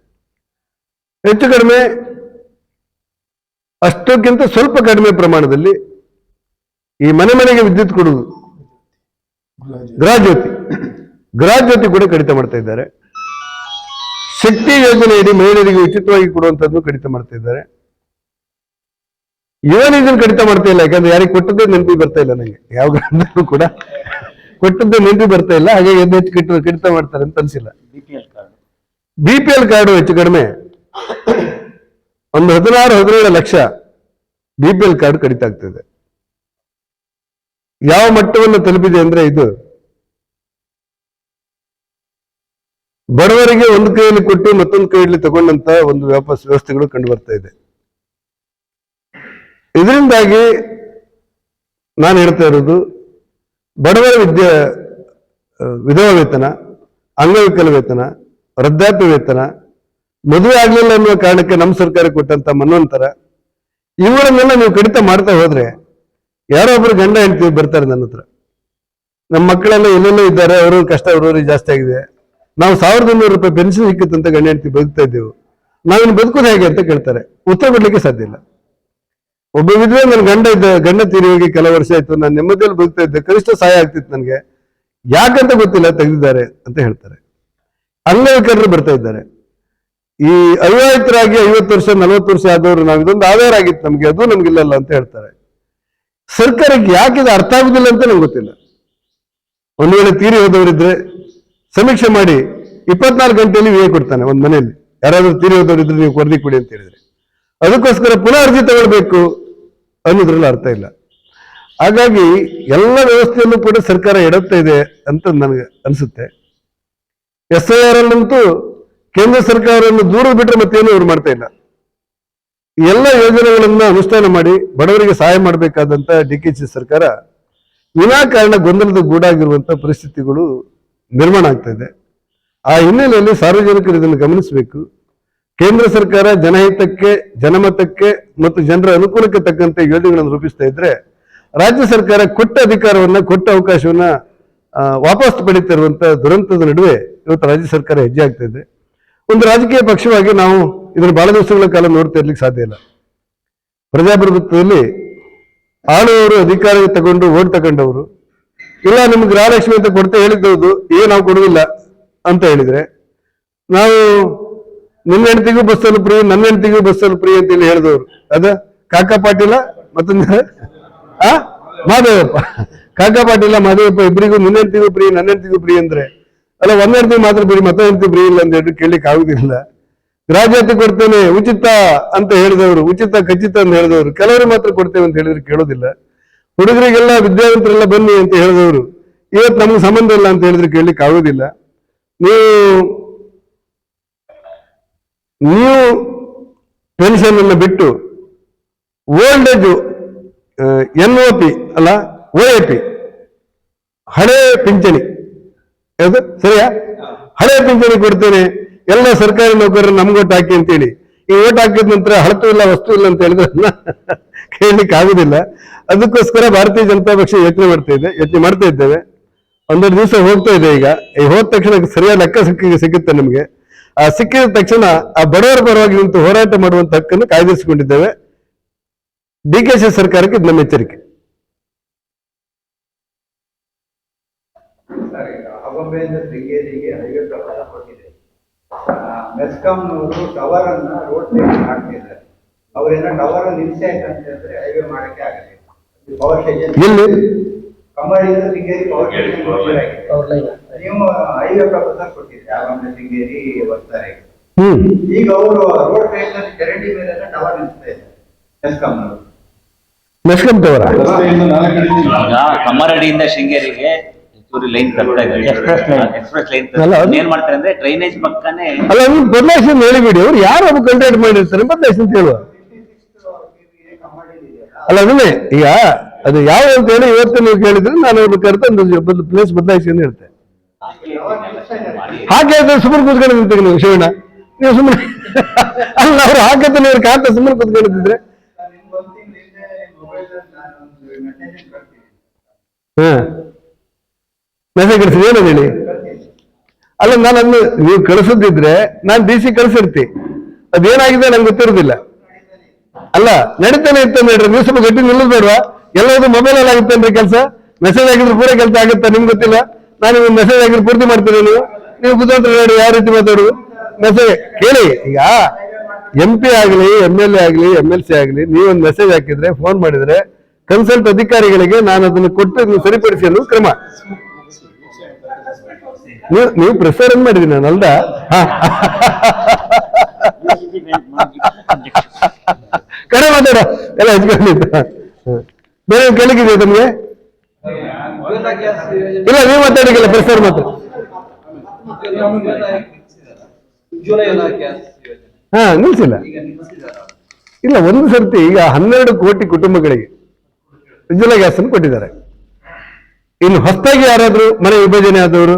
S1: ಹೆಚ್ಚು ಕಡಿಮೆ ಅಷ್ಟಕ್ಕಿಂತ ಸ್ವಲ್ಪ ಕಡಿಮೆ ಪ್ರಮಾಣದಲ್ಲಿ ಈ ಮನೆಗೆ ವಿದ್ಯುತ್ ಕೊಡುವುದು ಗೃಹ ಜ್ಯೋತಿ ಕೂಡ ಕಡಿತ ಮಾಡ್ತಾ ಇದ್ದಾರೆ. ಶಕ್ತಿ ಯೋಜನೆಯಡಿ ಮಹಿಳೆಯರಿಗೆ ಉಚಿತವಾಗಿ ಕೊಡುವಂತದ್ದು ಕಡಿತ ಮಾಡ್ತಾ ಇದ್ದಾರೆ. ಇದನ್ನು ಕಡಿತ ಮಾಡ್ತಾ ಇಲ್ಲ. ಯಾಕಂದ್ರೆ ಯಾರಿಗೆ ಕೊಟ್ಟದ್ದೇ ನೆನಪಿ ಬರ್ತಾ ಇಲ್ಲ ನನಗೆ. ಯಾವ ಗ್ರಾಮದಲ್ಲೂ ಕೂಡ ಕೊಟ್ಟದ್ದೇ ನೆನಪಿ ಬರ್ತಾ ಇಲ್ಲ. ಹಾಗೆ ಹೆಚ್ಚು ಕಡಿತ ಮಾಡ್ತಾರೆ ಅಂತ ಅನ್ಸಿಲ್ಲ. BPL ಕಾರ್ಡು ಹೆಚ್ಚು ಕಡಿಮೆ ಒಂದು 16-17 ಲಕ್ಷ BPL ಕಾರ್ಡ್ ಕಡಿತ ಆಗ್ತದೆ. ಯಾವ ಮಟ್ಟವನ್ನು ತಲುಪಿದೆ ಅಂದ್ರೆ ಇದು ಬಡವರಿಗೆ ಒಂದು ಕೈಯಲ್ಲಿ ಕೊಟ್ಟು ಮತ್ತೊಂದು ಕೈಯಲ್ಲಿ ತಗೊಂಡಂತ ಒಂದು ವ್ಯವಸ್ಥೆಗಳು ಕಂಡು ಬರ್ತಾ ಇದೆ. ಇದರಿಂದಾಗಿ ನಾನು ಹೇಳ್ತಾ ಇರೋದು, ಬಡವರ ವಿಧವಾ ವೇತನ, ಅಂಗವಿಕಲ ವೇತನ, ವೃದ್ಧಾಪ್ಯ ವೇತನ, ಮದುವೆ ಆಗ್ಲಿಲ್ಲ ಅನ್ನುವ ಕಾರಣಕ್ಕೆ ನಮ್ಮ ಸರ್ಕಾರ ಕೊಟ್ಟಂತ ಮನ್ವಂತರ, ಇವುಗಳನ್ನೆಲ್ಲ ನೀವು ಕಡಿತ ಮಾಡ್ತಾ ಹೋದ್ರೆ ಯಾರೋ ಒಬ್ರು ಗಂಡ ಹೆಂಡತಿ ಬರ್ತಾರೆ ನನ್ನ ಹತ್ರ, ನಮ್ಮ ಮಕ್ಕಳೆಲ್ಲ ಎಲ್ಲೆಲ್ಲೋ ಇದ್ದಾರೆ, ಅವರು ಕಷ್ಟ ಅವರವರಿಗೆ ಜಾಸ್ತಿ ಆಗಿದೆ, ನಾವು 1,200 ರೂಪಾಯಿ ಪೆನ್ಷನ್ ಸಿಕ್ಕಿತ್ತಂತ ಗಂಡ ಹೆಂಡತಿ ಬದುಕ್ತಾ ಇದ್ದೇವೆ, ನಾವಿನ್ನು ಬದುಕೋದು ಹೇಗೆ ಅಂತ ಕೇಳ್ತಾರೆ. ಉತ್ತರ ಕೊಡ್ಲಿಕ್ಕೆ ಸಾಧ್ಯ ಇಲ್ಲ. ಒಬ್ಬ ವಿಧವೆ ನನ್ನ ಗಂಡ ತೀರಿ ಹೋಗಿ ಕೆಲವು ವರ್ಷ ಆಯ್ತು, ನಾನು ನೆಮ್ಮದಿಯಲ್ಲಿ ಬದುಕ್ತಾ ಇದ್ದೆ, ಕನಿಷ್ಠ ಸಹಾಯ ಆಗ್ತಿತ್ತು ನನಗೆ, ಯಾಕಂತ ಗೊತ್ತಿಲ್ಲ ತೆಗೆದಿದ್ದಾರೆ ಅಂತ ಹೇಳ್ತಾರೆ. ಅಂಗವಿಕಲರು ಬರ್ತಾ ಇದ್ದಾರೆ. ಈ ಅವಿವಾಹಿತರಾಗಿ 50 ವರ್ಷ 40 ವರ್ಷ ಆದವರು ನಾವು ಇದೊಂದು ಆಧಾರ ಆಗಿತ್ತು ನಮ್ಗೆ, ಅದು ನಮ್ಗಿಲ್ಲಲ್ಲ ಅಂತ ಹೇಳ್ತಾರೆ. ಸರ್ಕಾರಕ್ಕೆ ಯಾಕೆ ಇದು ಅರ್ಥ ಆಗುದಿಲ್ಲ ಅಂತ ನಂಗೆ ಗೊತ್ತಿಲ್ಲ. ಒಂದು ವೇಳೆ ತೀರಿ ಹೋದವರಿದ್ರೆ ಸಮೀಕ್ಷೆ ಮಾಡಿ 24 ಗಂಟೆಯಲ್ಲಿ ವಿಮೆ ಕೊಡ್ತಾನೆ ಒಂದ್ ಮನೆಯಲ್ಲಿ. ಯಾರಾದ್ರೂ ತೀರಿ ಹೋದವರಿದ್ರೆ ನೀವು ವರದಿ ಕೊಡಿ ಅಂತ ಹೇಳಿದ್ರೆ, ಅದಕ್ಕೋಸ್ಕರ ಪುನಃ ಅರ್ಜಿ ತಗೊಳ್ಬೇಕು ಅನ್ನೋದ್ರಲ್ಲಿ ಅರ್ಥ ಇಲ್ಲ. ಹಾಗಾಗಿ ಎಲ್ಲ ವ್ಯವಸ್ಥೆಯಲ್ಲೂ ಕೂಡ ಸರ್ಕಾರ ಎಡುತ್ತಾ ಇದೆ ಅಂತ ನನಗೆ ಅನ್ಸುತ್ತೆ. SIR ಅಲ್ಲಂತೂ ಕೇಂದ್ರ ಸರ್ಕಾರವನ್ನು ದೂರ ಬಿಟ್ಟರೆ ಮತ್ತೇನು ಅವ್ರು ಮಾಡ್ತಾ ಇಲ್ಲ. ಎಲ್ಲ ಯೋಜನೆಗಳನ್ನ ಅನುಷ್ಠಾನ ಮಾಡಿ ಬಡವರಿಗೆ ಸಹಾಯ ಮಾಡಬೇಕಾದಂತ DKಶಿ ಸರ್ಕಾರ ವಿನಾಕಾರಣ ಗೊಂದಲದ ಗೂಡಾಗಿರುವಂತ ಪರಿಸ್ಥಿತಿಗಳು ನಿರ್ಮಾಣ ಆಗ್ತಾ ಇದೆ. ಆ ಹಿನ್ನೆಲೆಯಲ್ಲಿ ಸಾರ್ವಜನಿಕರು ಇದನ್ನು ಗಮನಿಸಬೇಕು. ಕೇಂದ್ರ ಸರ್ಕಾರ ಜನಹಿತಕ್ಕೆ, ಜನಮತಕ್ಕೆ ಮತ್ತು ಜನರ ಅನುಕೂಲಕ್ಕೆ ತಕ್ಕಂತೆ ಯೋಜನೆಗಳನ್ನು ರೂಪಿಸ್ತಾ ಇದ್ರೆ, ರಾಜ್ಯ ಸರ್ಕಾರ ಕೊಟ್ಟ ಅಧಿಕಾರವನ್ನ, ಕೊಟ್ಟ ಅವಕಾಶವನ್ನ ವಾಪಸ್ ಪಡೀತಿರುವಂತ ದುರಂತದ ನಡುವೆ ಇವತ್ತು ರಾಜ್ಯ ಸರ್ಕಾರ ಹೆಜ್ಜೆ ಆಗ್ತಾ ಇದೆ. ಒಂದು ರಾಜಕೀಯ ಪಕ್ಷವಾಗಿ ನಾವು ಇದನ್ನು ಬಹಳ ದಿವಸಗಳ ಕಾಲ ನೋಡ್ತಾ ಇರ್ಲಿಕ್ಕೆ ಸಾಧ್ಯ ಇಲ್ಲ. ಪ್ರಜಾಪ್ರಭುತ್ವದಲ್ಲಿ ಆಳುವವರು ಅಧಿಕಾರ ತಗೊಂಡು ಓಟ್ ತಗೊಂಡವರು, ಇಲ್ಲ ನಿಮ್ಗೆ ಗೃಹಲಕ್ಷ್ಮಿ ಅಂತ ಕೊಡ್ತಾ ಹೇಳಿದ್ದವುದು ಈಗ ನಾವು ಕೊಡುವುದಿಲ್ಲ ಅಂತ ಹೇಳಿದ್ರೆ, ನಾವು ನಿನ್ನ ಹೆಂಡತಿಗೂ ಬಸ್ಸಲ್ಲಿ ಫ್ರೀ, ನನ್ನ ಹೆಂಡತಿಗೂ ಬಸ್ಸಲ್ಲಿ ಫ್ರೀ ಅಂತ ಹೇಳಿ ಹೇಳಿದವರು ಅದ ಕಾಕಾ ಪಾಟೀಲ ಮತ್ತೊಂದು ಮಾದೇವಪ್ಪ. ಕಾಕಾ ಪಾಟೀಲ ಮಾದೇವಪ್ಪ ಇಬ್ಬರಿಗೂ ನಿನ್ನ ಹೆಂಡತಿಗೂ ಫ್ರೀ ನನ್ನ ಹೆಂಡತಿಗೂ ಫ್ರೀ ಅಂದ್ರೆ, ಅಲ್ಲ ಒಂದ್ ಹೆಂಡತಿ ಮಾತ್ರ ಫ್ರೀ ಮತ್ತೊಂದು ಹೆಂಡತಿ ಫ್ರೀ ಇಲ್ಲ ಅಂತ ಹೇಳಿ ಕೇಳಲಿಕ್ಕೆ ಆಗುದಿಲ್ಲ. ಗ್ರಾಹ್ಯತೆ ಕೊಡ್ತೇನೆ ಉಚಿತ ಅಂತ ಹೇಳಿದವರು, ಉಚಿತ ಖಚಿತ ಅಂತ ಹೇಳಿದವರು, ಕೆಲವರು ಮಾತ್ರ ಕೊಡ್ತೇವೆ ಅಂತ ಹೇಳಿದ್ರೆ ಕೇಳೋದಿಲ್ಲ. ಹುಡುಗರಿಗೆಲ್ಲ ವಿದ್ಯಾವಂತರೆಲ್ಲ ಬನ್ನಿ ಅಂತ ಹೇಳಿದವರು ಇವತ್ತು ನಮ್ಗೆ ಸಂಬಂಧ ಇಲ್ಲ ಅಂತ ಹೇಳಿದ್ರೆ ಕೇಳಲಿಕ್ಕೆ ಆಗೋದಿಲ್ಲ. ನೀವು ಪೆನ್ಷನ್ ಅನ್ನು ಬಿಟ್ಟು ಓಲ್ಡ್ ಏಜ್ NOP ಅಲ್ಲ OAP ಹಳೆ ಪಿಂಚಣಿ, ಯಾವುದು ಸರಿಯಾ, ಹಳೆ ಪಿಂಚಣಿ ಕೊಡ್ತೇನೆ ಎಲ್ಲ ಸರ್ಕಾರಿ ನೌಕರರು ನಮ್ಗೆ ಓಟ್ ಹಾಕಿ ಅಂತೇಳಿ, ಈ ಓಟ್ ಹಾಕಿದ ನಂತರ ಹಳತು ಇಲ್ಲ ವಸ್ತು ಇಲ್ಲ ಅಂತ ಹೇಳಿದ್ರೆ ಕೇಳಲಿಕ್ಕೆ ಆಗುದಿಲ್ಲ. ಅದಕ್ಕೋಸ್ಕರ ಭಾರತೀಯ ಜನತಾ ಪಕ್ಷ ಯೋಚನೆ ಮಾಡ್ತಾ ಇದ್ದೇವೆ. ಒಂದೆರಡು ದಿವಸ ಹೋಗ್ತಾ ಇದೆ. ಈಗ ಈ ಹೋದ ತಕ್ಷಣ ಸರಿಯಾದ ಲೆಕ್ಕ ಸಿಗುತ್ತೆ ನಮಗೆ. ಆ ಸಿಕ್ಕಿದ ತಕ್ಷಣ ಆ ಬಡವರ ಪರವಾಗಿ ನಿಂತು ಹೋರಾಟ ಮಾಡುವಂತ ಹಕ್ಕನ್ನು ಕಾಯ್ದಿರಿಸಿಕೊಂಡಿದ್ದೇವೆ. DKC ಸರ್ಕಾರಕ್ಕೆ ಇದು ನಮ್ಮ ಎಚ್ಚರಿಕೆ.
S2: ಮೆಸ್ಕಾಂನವರು ಟವರ್ ಅನ್ನ ರೋಡ್ ಸೈಡ್ ಹಾಕ್ತಿದ್ದಾರೆ. ಅವರೇನ ಟವರ್ ನಿಲ್ಸಿ ಆಯ್ತು ಅಂತ ಹೇಳಿದ್ರೆ ಹೈವೇ ಮಾಡಕ್ಕೆ ಆಗಲ್ಲ. Power station ಕಮ್ಮಡಿಯಿಂದ Sringeri power station ನೀವು ಹೈವೇ ಪ್ರಪೋಸಲ್ ಕೊಟ್ಟಿದ್ರಿ ಆಗಾಮೆ ಸಿಂಗೇರಿ ಬರ್ತಾರೆ. ಈಗ ಅವರು ರೋಡ್ ಸೈಡ್ ನಲ್ಲಿ ಚರಂಡಿ ಮೇಲೆ ಟವರ್ ನಿಲ್ಸ್ತಾ ಇದ್ದಾರೆ
S1: ಮೆಸ್ಕಾಂ ಟವರ್.
S3: ಕಮ್ಮರಡಿಯಿಂದ ಶೃಂಗೇರಿಗೆ ಲೈನ್ ತರ್ತಾ ಇದ್ದಾರೆ, ಎಕ್ಸ್ಪ್ರೆಸ್ ಲೈನ್ ಏನ್ ಮಾಡ್ತಾರೆ ಅಂದ್ರೆ ಡ್ರೈನೇಜ್ ಪಕ್ಕನೆ.
S1: ಅಲ್ಲ ನೀವು ಬದಲಾಯಿಸಿ ಹೇಳಿಬಿಡಿ, ಅವ್ರು ಯಾರು ಒಬ್ಬ ಕಂಟೆಂಟ್ ಮಾಡಿರ್ತಾರೆ ಬದಲಾಯಿಸಿ ಅಂತ ಹೇಳುವ. ಅಲ್ಲ ಅದನ್ನೇ ಈಗ ಅದು ಯಾವ ಅಂತ ಹೇಳಿ ಇವತ್ತು ನೀವು ಕೇಳಿದ್ರೆ ನಾನು ಅವ್ರನ್ನ ಕರೆತ ಒಂದು ಪ್ಲೇಸ್ ಬದಲಾಯಿಸಿ ಅಂತ ಹೇಳ್ತೆ. ಹಾಗೆ ಸುಮ್ಮನೆ ಕೂತ್ಕೊಂಡು ನಿಂತೀವಿ ನೀವು ಶಿವಣ್ಣ, ನೀವು ಸುಮ್ಮನೆ ಅಲ್ಲ ಅವ್ರು ಹಾಕತ್ತೆ ನೀವು ಕಾಂತ ಸುಮ್ಮನೆ ಕೂತ್ಕೊಂಡಿದ್ರೆ ಮೆಸೇಜ್ ಕಳಿಸಿದ ಏನದು ಹೇಳಿ. ಅಲ್ಲ ನಾನು ಅದನ್ನು ನೀವು ಕಳಿಸದಿದ್ರೆ ನಾನು DC ಕಳಿಸಿರ್ತಿ, ಅದೇನಾಗಿದೆ ನಂಗೆ ಗೊತ್ತಿರೋದಿಲ್ಲ. ಅಲ್ಲ ನಡೀತಾನೆ ಇತ್ತು ನೋಡ್ರಿ, ನೀವು ಸ್ವಲ್ಪ ಗಟ್ಟಿ ನಿಲ್ಲಿಸ್ಬೇಡ್ವಾ? ಎಲ್ಲದು ಮೊಬೈಲ್ ಅಲ್ಲಿ ಆಗುತ್ತೇನ್ರಿ ಕೆಲಸ? ಮೆಸೇಜ್ ಆಗಿದ್ರೆ ಪೂರ ಕೆಲಸ ಆಗುತ್ತಾ ನಿಮ್ಗೆ ಗೊತ್ತಿಲ್ಲ? ನಾನು ನಿಮ್ಗೆ ಮೆಸೇಜ್ ಆಗಿದ್ರೆ ಪೂರ್ತಿ ಮಾಡ್ತೀನಿ. ನೀವು ಕುತಂತ್ರ ನೋಡಿ ಯಾವ ರೀತಿ ಮಾತಾಡುದು. ಮೆಸೇಜ್ ಕೇಳಿ, ಈಗ MP ಆಗಲಿ MLA ಆಗಲಿ MLC ಆಗಲಿ ನೀವೊಂದು ಮೆಸೇಜ್ ಹಾಕಿದ್ರೆ ಫೋನ್ ಮಾಡಿದ್ರೆ ಕನ್ಸಲ್ಟ್ ಅಧಿಕಾರಿಗಳಿಗೆ ನಾನು ಅದನ್ನು ಕೊಟ್ಟು ನೀವು ಸರಿಪಡಿಸಿ ಅನ್ನೋದು ಕ್ರಮ. ನೀವು ಪ್ರೆಸರ್ ಏನ್ ಮಾಡಿದೀನಿ ನಾನು ಅಲ್ದ ಕರೆ ಮಾತಾಡ ಎಲ್ಲ ಹಚ್ಕೊಂಡಿದ್ದ ಬೇರೆ ಕೇಳಿಕಿದೆ ತಮ್ಗೆ? ಇಲ್ಲ ನೀವು ಮಾತಾಡಿಲ್ಲ, ಪ್ರೆಸರ್ ಮಾತ್ರ. ನಿಲ್ಸಿಲ್ಲ. ಇಲ್ಲ ಒಂದು ಸರ್ತಿ ಈಗ 12 ಕೋಟಿ ಕುಟುಂಬಗಳಿಗೆ ಉಜ್ವಲ ಗ್ಯಾಸ್ ಅನ್ನು ಕೊಟ್ಟಿದ್ದಾರೆ. ಇನ್ನು ಹೊಸದಾಗಿ ಯಾರಾದ್ರೂ ಮನೆ ವಿಭಜನೆ ಆದವರು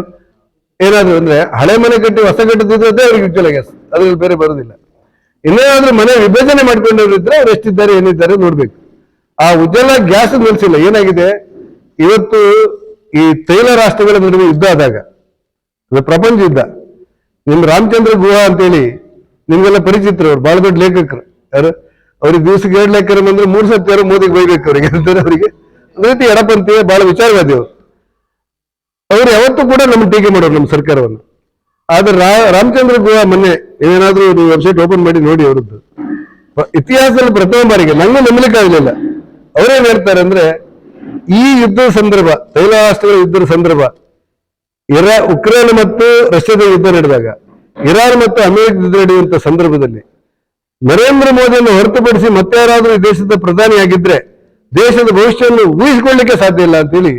S1: ಏನಾದ್ರು ಅಂದ್ರೆ ಹಳೆ ಮನೆ ಕಟ್ಟಿ ಹೊಸ ಕಟ್ಟುತ್ತಿದ್ದೇ ಅವ್ರಿಗೆ ಉಜ್ವಲ ಗ್ಯಾಸ್, ಅದ್ರಲ್ಲಿ ಬೇರೆ ಬರೋದಿಲ್ಲ. ಇನ್ನೇನಾದ್ರೂ ಮನೆ ವಿಭಜನೆ ಮಾಡ್ಕೊಂಡವ್ರು ಇದ್ರೆ ಅವ್ರು ಎಷ್ಟಿದ್ದಾರೆ ಏನಿದ್ದಾರೆ ನೋಡ್ಬೇಕು. ಆ ಉಜ್ವಲ ಗ್ಯಾಸ್ ನಿಲ್ಸಿಲ್ಲ. ಏನಾಗಿದೆ ಇವತ್ತು ಈ ತೈಲ ರಾಷ್ಟ್ರಗಳ ನಡುವೆ ಯುದ್ಧ ಆದಾಗ, ಪ್ರಪಂಚ ಯುದ್ಧ, ನಿಮ್ ರಾಮಚಂದ್ರ ಗುಹಾ ಅಂತೇಳಿ ನಿಮ್ಗೆಲ್ಲ ಪರಿಚಿತರು, ಅವ್ರು ಬಹಳ ದೊಡ್ಡ ಲೇಖಕರು. ಯಾರು ಅವ್ರಿಗೆ ದಿವಸಕ್ಕೆ 2 ಲೇಖಕರು ಬಂದ್ರೆ 3 ಸತಿ ಯಾರು ಮೋದಿಗೆ ಬೈಬೇಕು ಅವರಿಗೆ ಅಂತಾರೆ. ಅವರಿಗೆ ಒಂದು ರೀತಿ ಎಡಪಂಥಿ, ಬಹಳ ವಿಚಾರವಾದಿ ಅವರು. ಅವ್ರು ಯಾವತ್ತೂ ಕೂಡ ನಮ್ಗೆ ಟೀಕೆ ಮಾಡೋರು ನಮ್ಮ ಸರ್ಕಾರವನ್ನು. ಆದ್ರೆ ರಾಮಚಂದ್ರ ಗುಹಾ ಮೊನ್ನೆ ಏನಾದ್ರೂ ನೀವು ವೆಬ್ಸೈಟ್ ಓಪನ್ ಮಾಡಿ ನೋಡಿ, ಅವರದ್ದು ಇತಿಹಾಸದಲ್ಲಿ ಪ್ರಥಮ ಬಾರಿಗೆ ನಂಗೂ ನಂಬಲಿಕ್ಕೆ ಆಗಲಿಲ್ಲ. ಅವ್ರೇನ್ ಹೇಳ್ತಾರೆ ಅಂದ್ರೆ, ಈ ಯುದ್ಧದ ಸಂದರ್ಭ, ತೈಲ ರಾಷ್ಟ್ರಗಳ ಯುದ್ಧದ ಸಂದರ್ಭ, ಉಕ್ರೇನ್ ಮತ್ತು ರಷ್ಯಾದ ಯುದ್ಧ ನಡೆದಾಗ, ಇರಾನ್ ಮತ್ತು ಅಮೆರಿಕ ಯುದ್ಧ ನಡೆಯುವಂತ ಸಂದರ್ಭದಲ್ಲಿ ನರೇಂದ್ರ ಮೋದಿಯನ್ನು ಹೊರತುಪಡಿಸಿ ಮತ್ತೆ ಯಾರಾದ್ರೂ ಈ ದೇಶದ ಪ್ರಧಾನಿಯಾಗಿದ್ರೆ ದೇಶದ ಭವಿಷ್ಯವನ್ನು ಊಹಿಸಿಕೊಳ್ಳಿಕ್ಕೆ ಸಾಧ್ಯ ಇಲ್ಲ ಅಂತೇಳಿ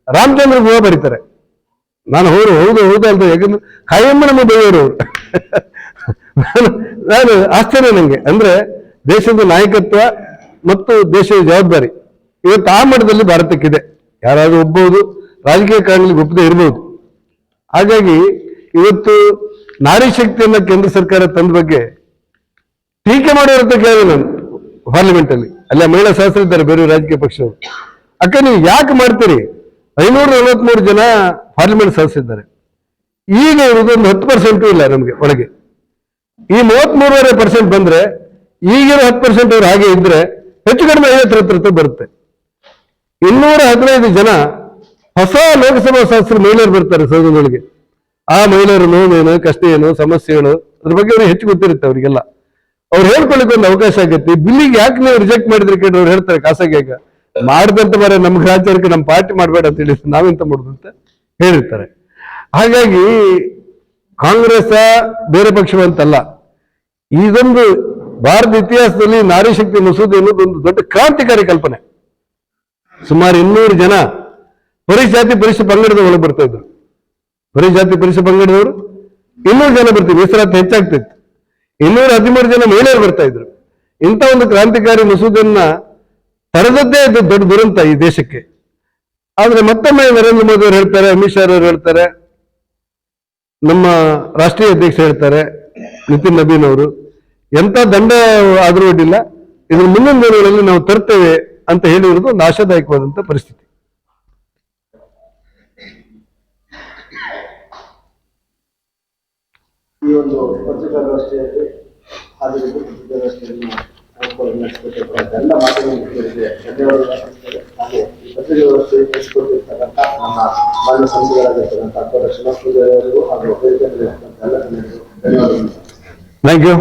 S1: ರಾಮಚಂದ್ರ ಗುಹಾ ಬರೀತಾರೆ. ನಾನು ಹೌದು ಅಂತ, ಯಾಕಂದ್ರೆ ಕಾಯಮ್ಮ ನಮ್ಮ ಬೆಳೆಯೋರು ನಾನು ಆಶ್ಚರ್ಯ ನಂಗೆ. ಅಂದ್ರೆ ದೇಶದ ನಾಯಕತ್ವ ಮತ್ತು ದೇಶದ ಜವಾಬ್ದಾರಿ ಇವತ್ತು ಆ ಮಟ್ಟದಲ್ಲಿ ಭಾರತಕ್ಕಿದೆ. ಯಾರಾದ್ರೂ ಒಪ್ಪಬಹುದು, ರಾಜಕೀಯ ಕಾರಣಗಳಿಗೆ ಒಪ್ಪದೆ ಇರಬಹುದು. ಹಾಗಾಗಿ ಇವತ್ತು ನಾರಿ ಶಕ್ತಿಯನ್ನ ಕೇಂದ್ರ ಸರ್ಕಾರ ತಂದ ಬಗ್ಗೆ ಟೀಕೆ ಮಾಡೋರಂತ ಕೇಳಿದೆ ನಾನು ಪಾರ್ಲಿಮೆಂಟ್ ಅಲ್ಲಿ. ಅಲ್ಲ ಮಹಿಳಾ ಶಾಸಕರಿದ್ದಾರೆ ಬೇರೆ ರಾಜಕೀಯ ಪಕ್ಷವರು. ಅಕ್ಕ ನೀವು ಯಾಕೆ ಮಾಡ್ತೀರಿ? 543 ಜನ ಪಾರ್ಲಿಮೆಂಟ್ ಸದಸ್ಯರಿದ್ದಾರೆ. ಈಗ ಇರೋದೊಂದು 10% ಇಲ್ಲ ನಮಗೆ ಒಳಗೆ. ಈ 33.5% ಬಂದ್ರೆ ಈಗಿರೋ 10% ಅವ್ರು ಹಾಗೆ ಇದ್ರೆ ಹೆಚ್ಚು ಕಡಿಮೆ 50 ಬರುತ್ತೆ. 215 ಜನ ಹೊಸ ಲೋಕಸಭಾ ಸದಸ್ಯರು ಮಹಿಳೆಯರು ಬರ್ತಾರೆ ಸದನದೊಳಗೆ. ಆ ಮಹಿಳೆಯರ ನೋವೇನು, ಕಷ್ಟ ಏನು, ಸಮಸ್ಯೆಗಳು, ಅದ್ರ ಬಗ್ಗೆ ಅವ್ರಿಗೆ ಹೆಚ್ಚು ಗೊತ್ತಿರುತ್ತೆ ಅವರಿಗೆಲ್ಲ. ಅವ್ರು ಹೇಳ್ಕೊಳ್ಳಿಕ್ಕೆ ಒಂದು ಅವಕಾಶ ಆಗತ್ತೆ. ಬಿಲ್ಲಿಗೆ ಯಾಕೆ ನೀವು ರಿಜೆಕ್ಟ್ ಮಾಡಿದ್ರೆ ಕೇಳಿ ಅವ್ರು ಹೇಳ್ತಾರೆ ಖಾಸಗಿಯಾಗ ಮಾಡ್ದಂತ ಬರ ನಮ್ಮ ಗ್ರಾಚಾರಕ್ಕೆ ನಮ್ಮ ಪಾರ್ಟಿ ಮಾಡಬೇಡ ಅಂತ ಹೇಳಿ ನಾವೆಂತ ಮಾಡುದು ಅಂತ ಹೇಳಿರ್ತಾರೆ. ಹಾಗಾಗಿ ಕಾಂಗ್ರೆಸ್ ಬೇರೆ ಪಕ್ಷವಂತಲ್ಲ. ಇದೊಂದು ಭಾರತ ಇತಿಹಾಸದಲ್ಲಿ ನಾರಿ ಶಕ್ತಿ ಮಸೂದೆ ಅನ್ನೋದು ಒಂದು ದೊಡ್ಡ ಕ್ರಾಂತಿಕಾರಿ ಕಲ್ಪನೆ. ಸುಮಾರು 200 ಜನ ಪರಿಶಾತಿ ಪರಿಶಿಷ್ಟ ಪಂಗಡದ ಒಳಗೆ ಬರ್ತಾ ಇದ್ರು. ಪರಿಶಾತಿ ಪರಿಶಿಷ್ಟ ಪಂಗಡದವರು 200 ಜನ ಬರ್ತಿದ್ರು. ಮೀಸಲಾತಿ ಹೆಚ್ಚಾಗ್ತಿತ್ತು. 213 ಜನ ಮಹಿಳೆಯರು ಬರ್ತಾ ಇದ್ರು. ಇಂಥ ಒಂದು ಕ್ರಾಂತಿಕಾರಿ ಮಸೂದೆಯನ್ನ ತರದದ್ದೇ ಇದು ದೊಡ್ಡ ದುರಂತ ಈ ದೇಶಕ್ಕೆ. ಆದ್ರೆ ಮತ್ತೊಮ್ಮೆ ನರೇಂದ್ರ ಮೋದಿ ಅವರು ಹೇಳ್ತಾರೆ, ಅಮಿತ್ ಶಾ ಅವರು ಹೇಳ್ತಾರೆ, ನಮ್ಮ ರಾಷ್ಟ್ರೀಯ ಅಧ್ಯಕ್ಷ ಹೇಳ್ತಾರೆ, ನಿತಿನ್ ನಬೀನ್ ಅವರು, ಎಂತ ದಂಡ ಆದ್ರೂ ಅಡ್ಡಿಲ್ಲ, ಇದ್ರ ಮುಂದಿನ ದಿನಗಳಲ್ಲಿ ನಾವು ತರ್ತೇವೆ ಅಂತ ಹೇಳಿರೋದು ಒಂದು ಆಶಾದಾಯಕವಾದಂತ ಪರಿಸ್ಥಿತಿ.
S4: ಈ ಒಂದು ಪತ್ರಿಕಾಗೋಷ್ಠಿಯಲ್ಲಿ ಹಾಜರಿದ್ದು ಪತ್ರಿಕಾಗೋಷ್ಠಿಯನ್ನು ಎಲ್ಲ ಮಾಧ್ಯಮಗಳಿಗೆ ಧನ್ಯವಾದಗಳು ಸಲ್ಲಿಸ್ತೇವೆ. ಹಾಗೆ ಈ ಪತ್ರಿಕಾಗೋಷ್ಠಿ ನಡೆಸಿಕೊಟ್ಟಿರ್ತಕ್ಕಂಥ ನಮ್ಮ ಮಾನ್ಯ ಸಂಸದರಾಗಿರ್ತಕ್ಕಂಥ ಲಕ್ಷ್ಮಣ ಪೂಜಾರಿ ಅವರಿಗೂ ಹಾಗೂ ವೇದಿಕೆಯಲ್ಲಿರ್ತಕ್ಕಂಥ ಎಲ್ಲ ಧನ್ಯವಾದಗಳು.
S1: Thank you.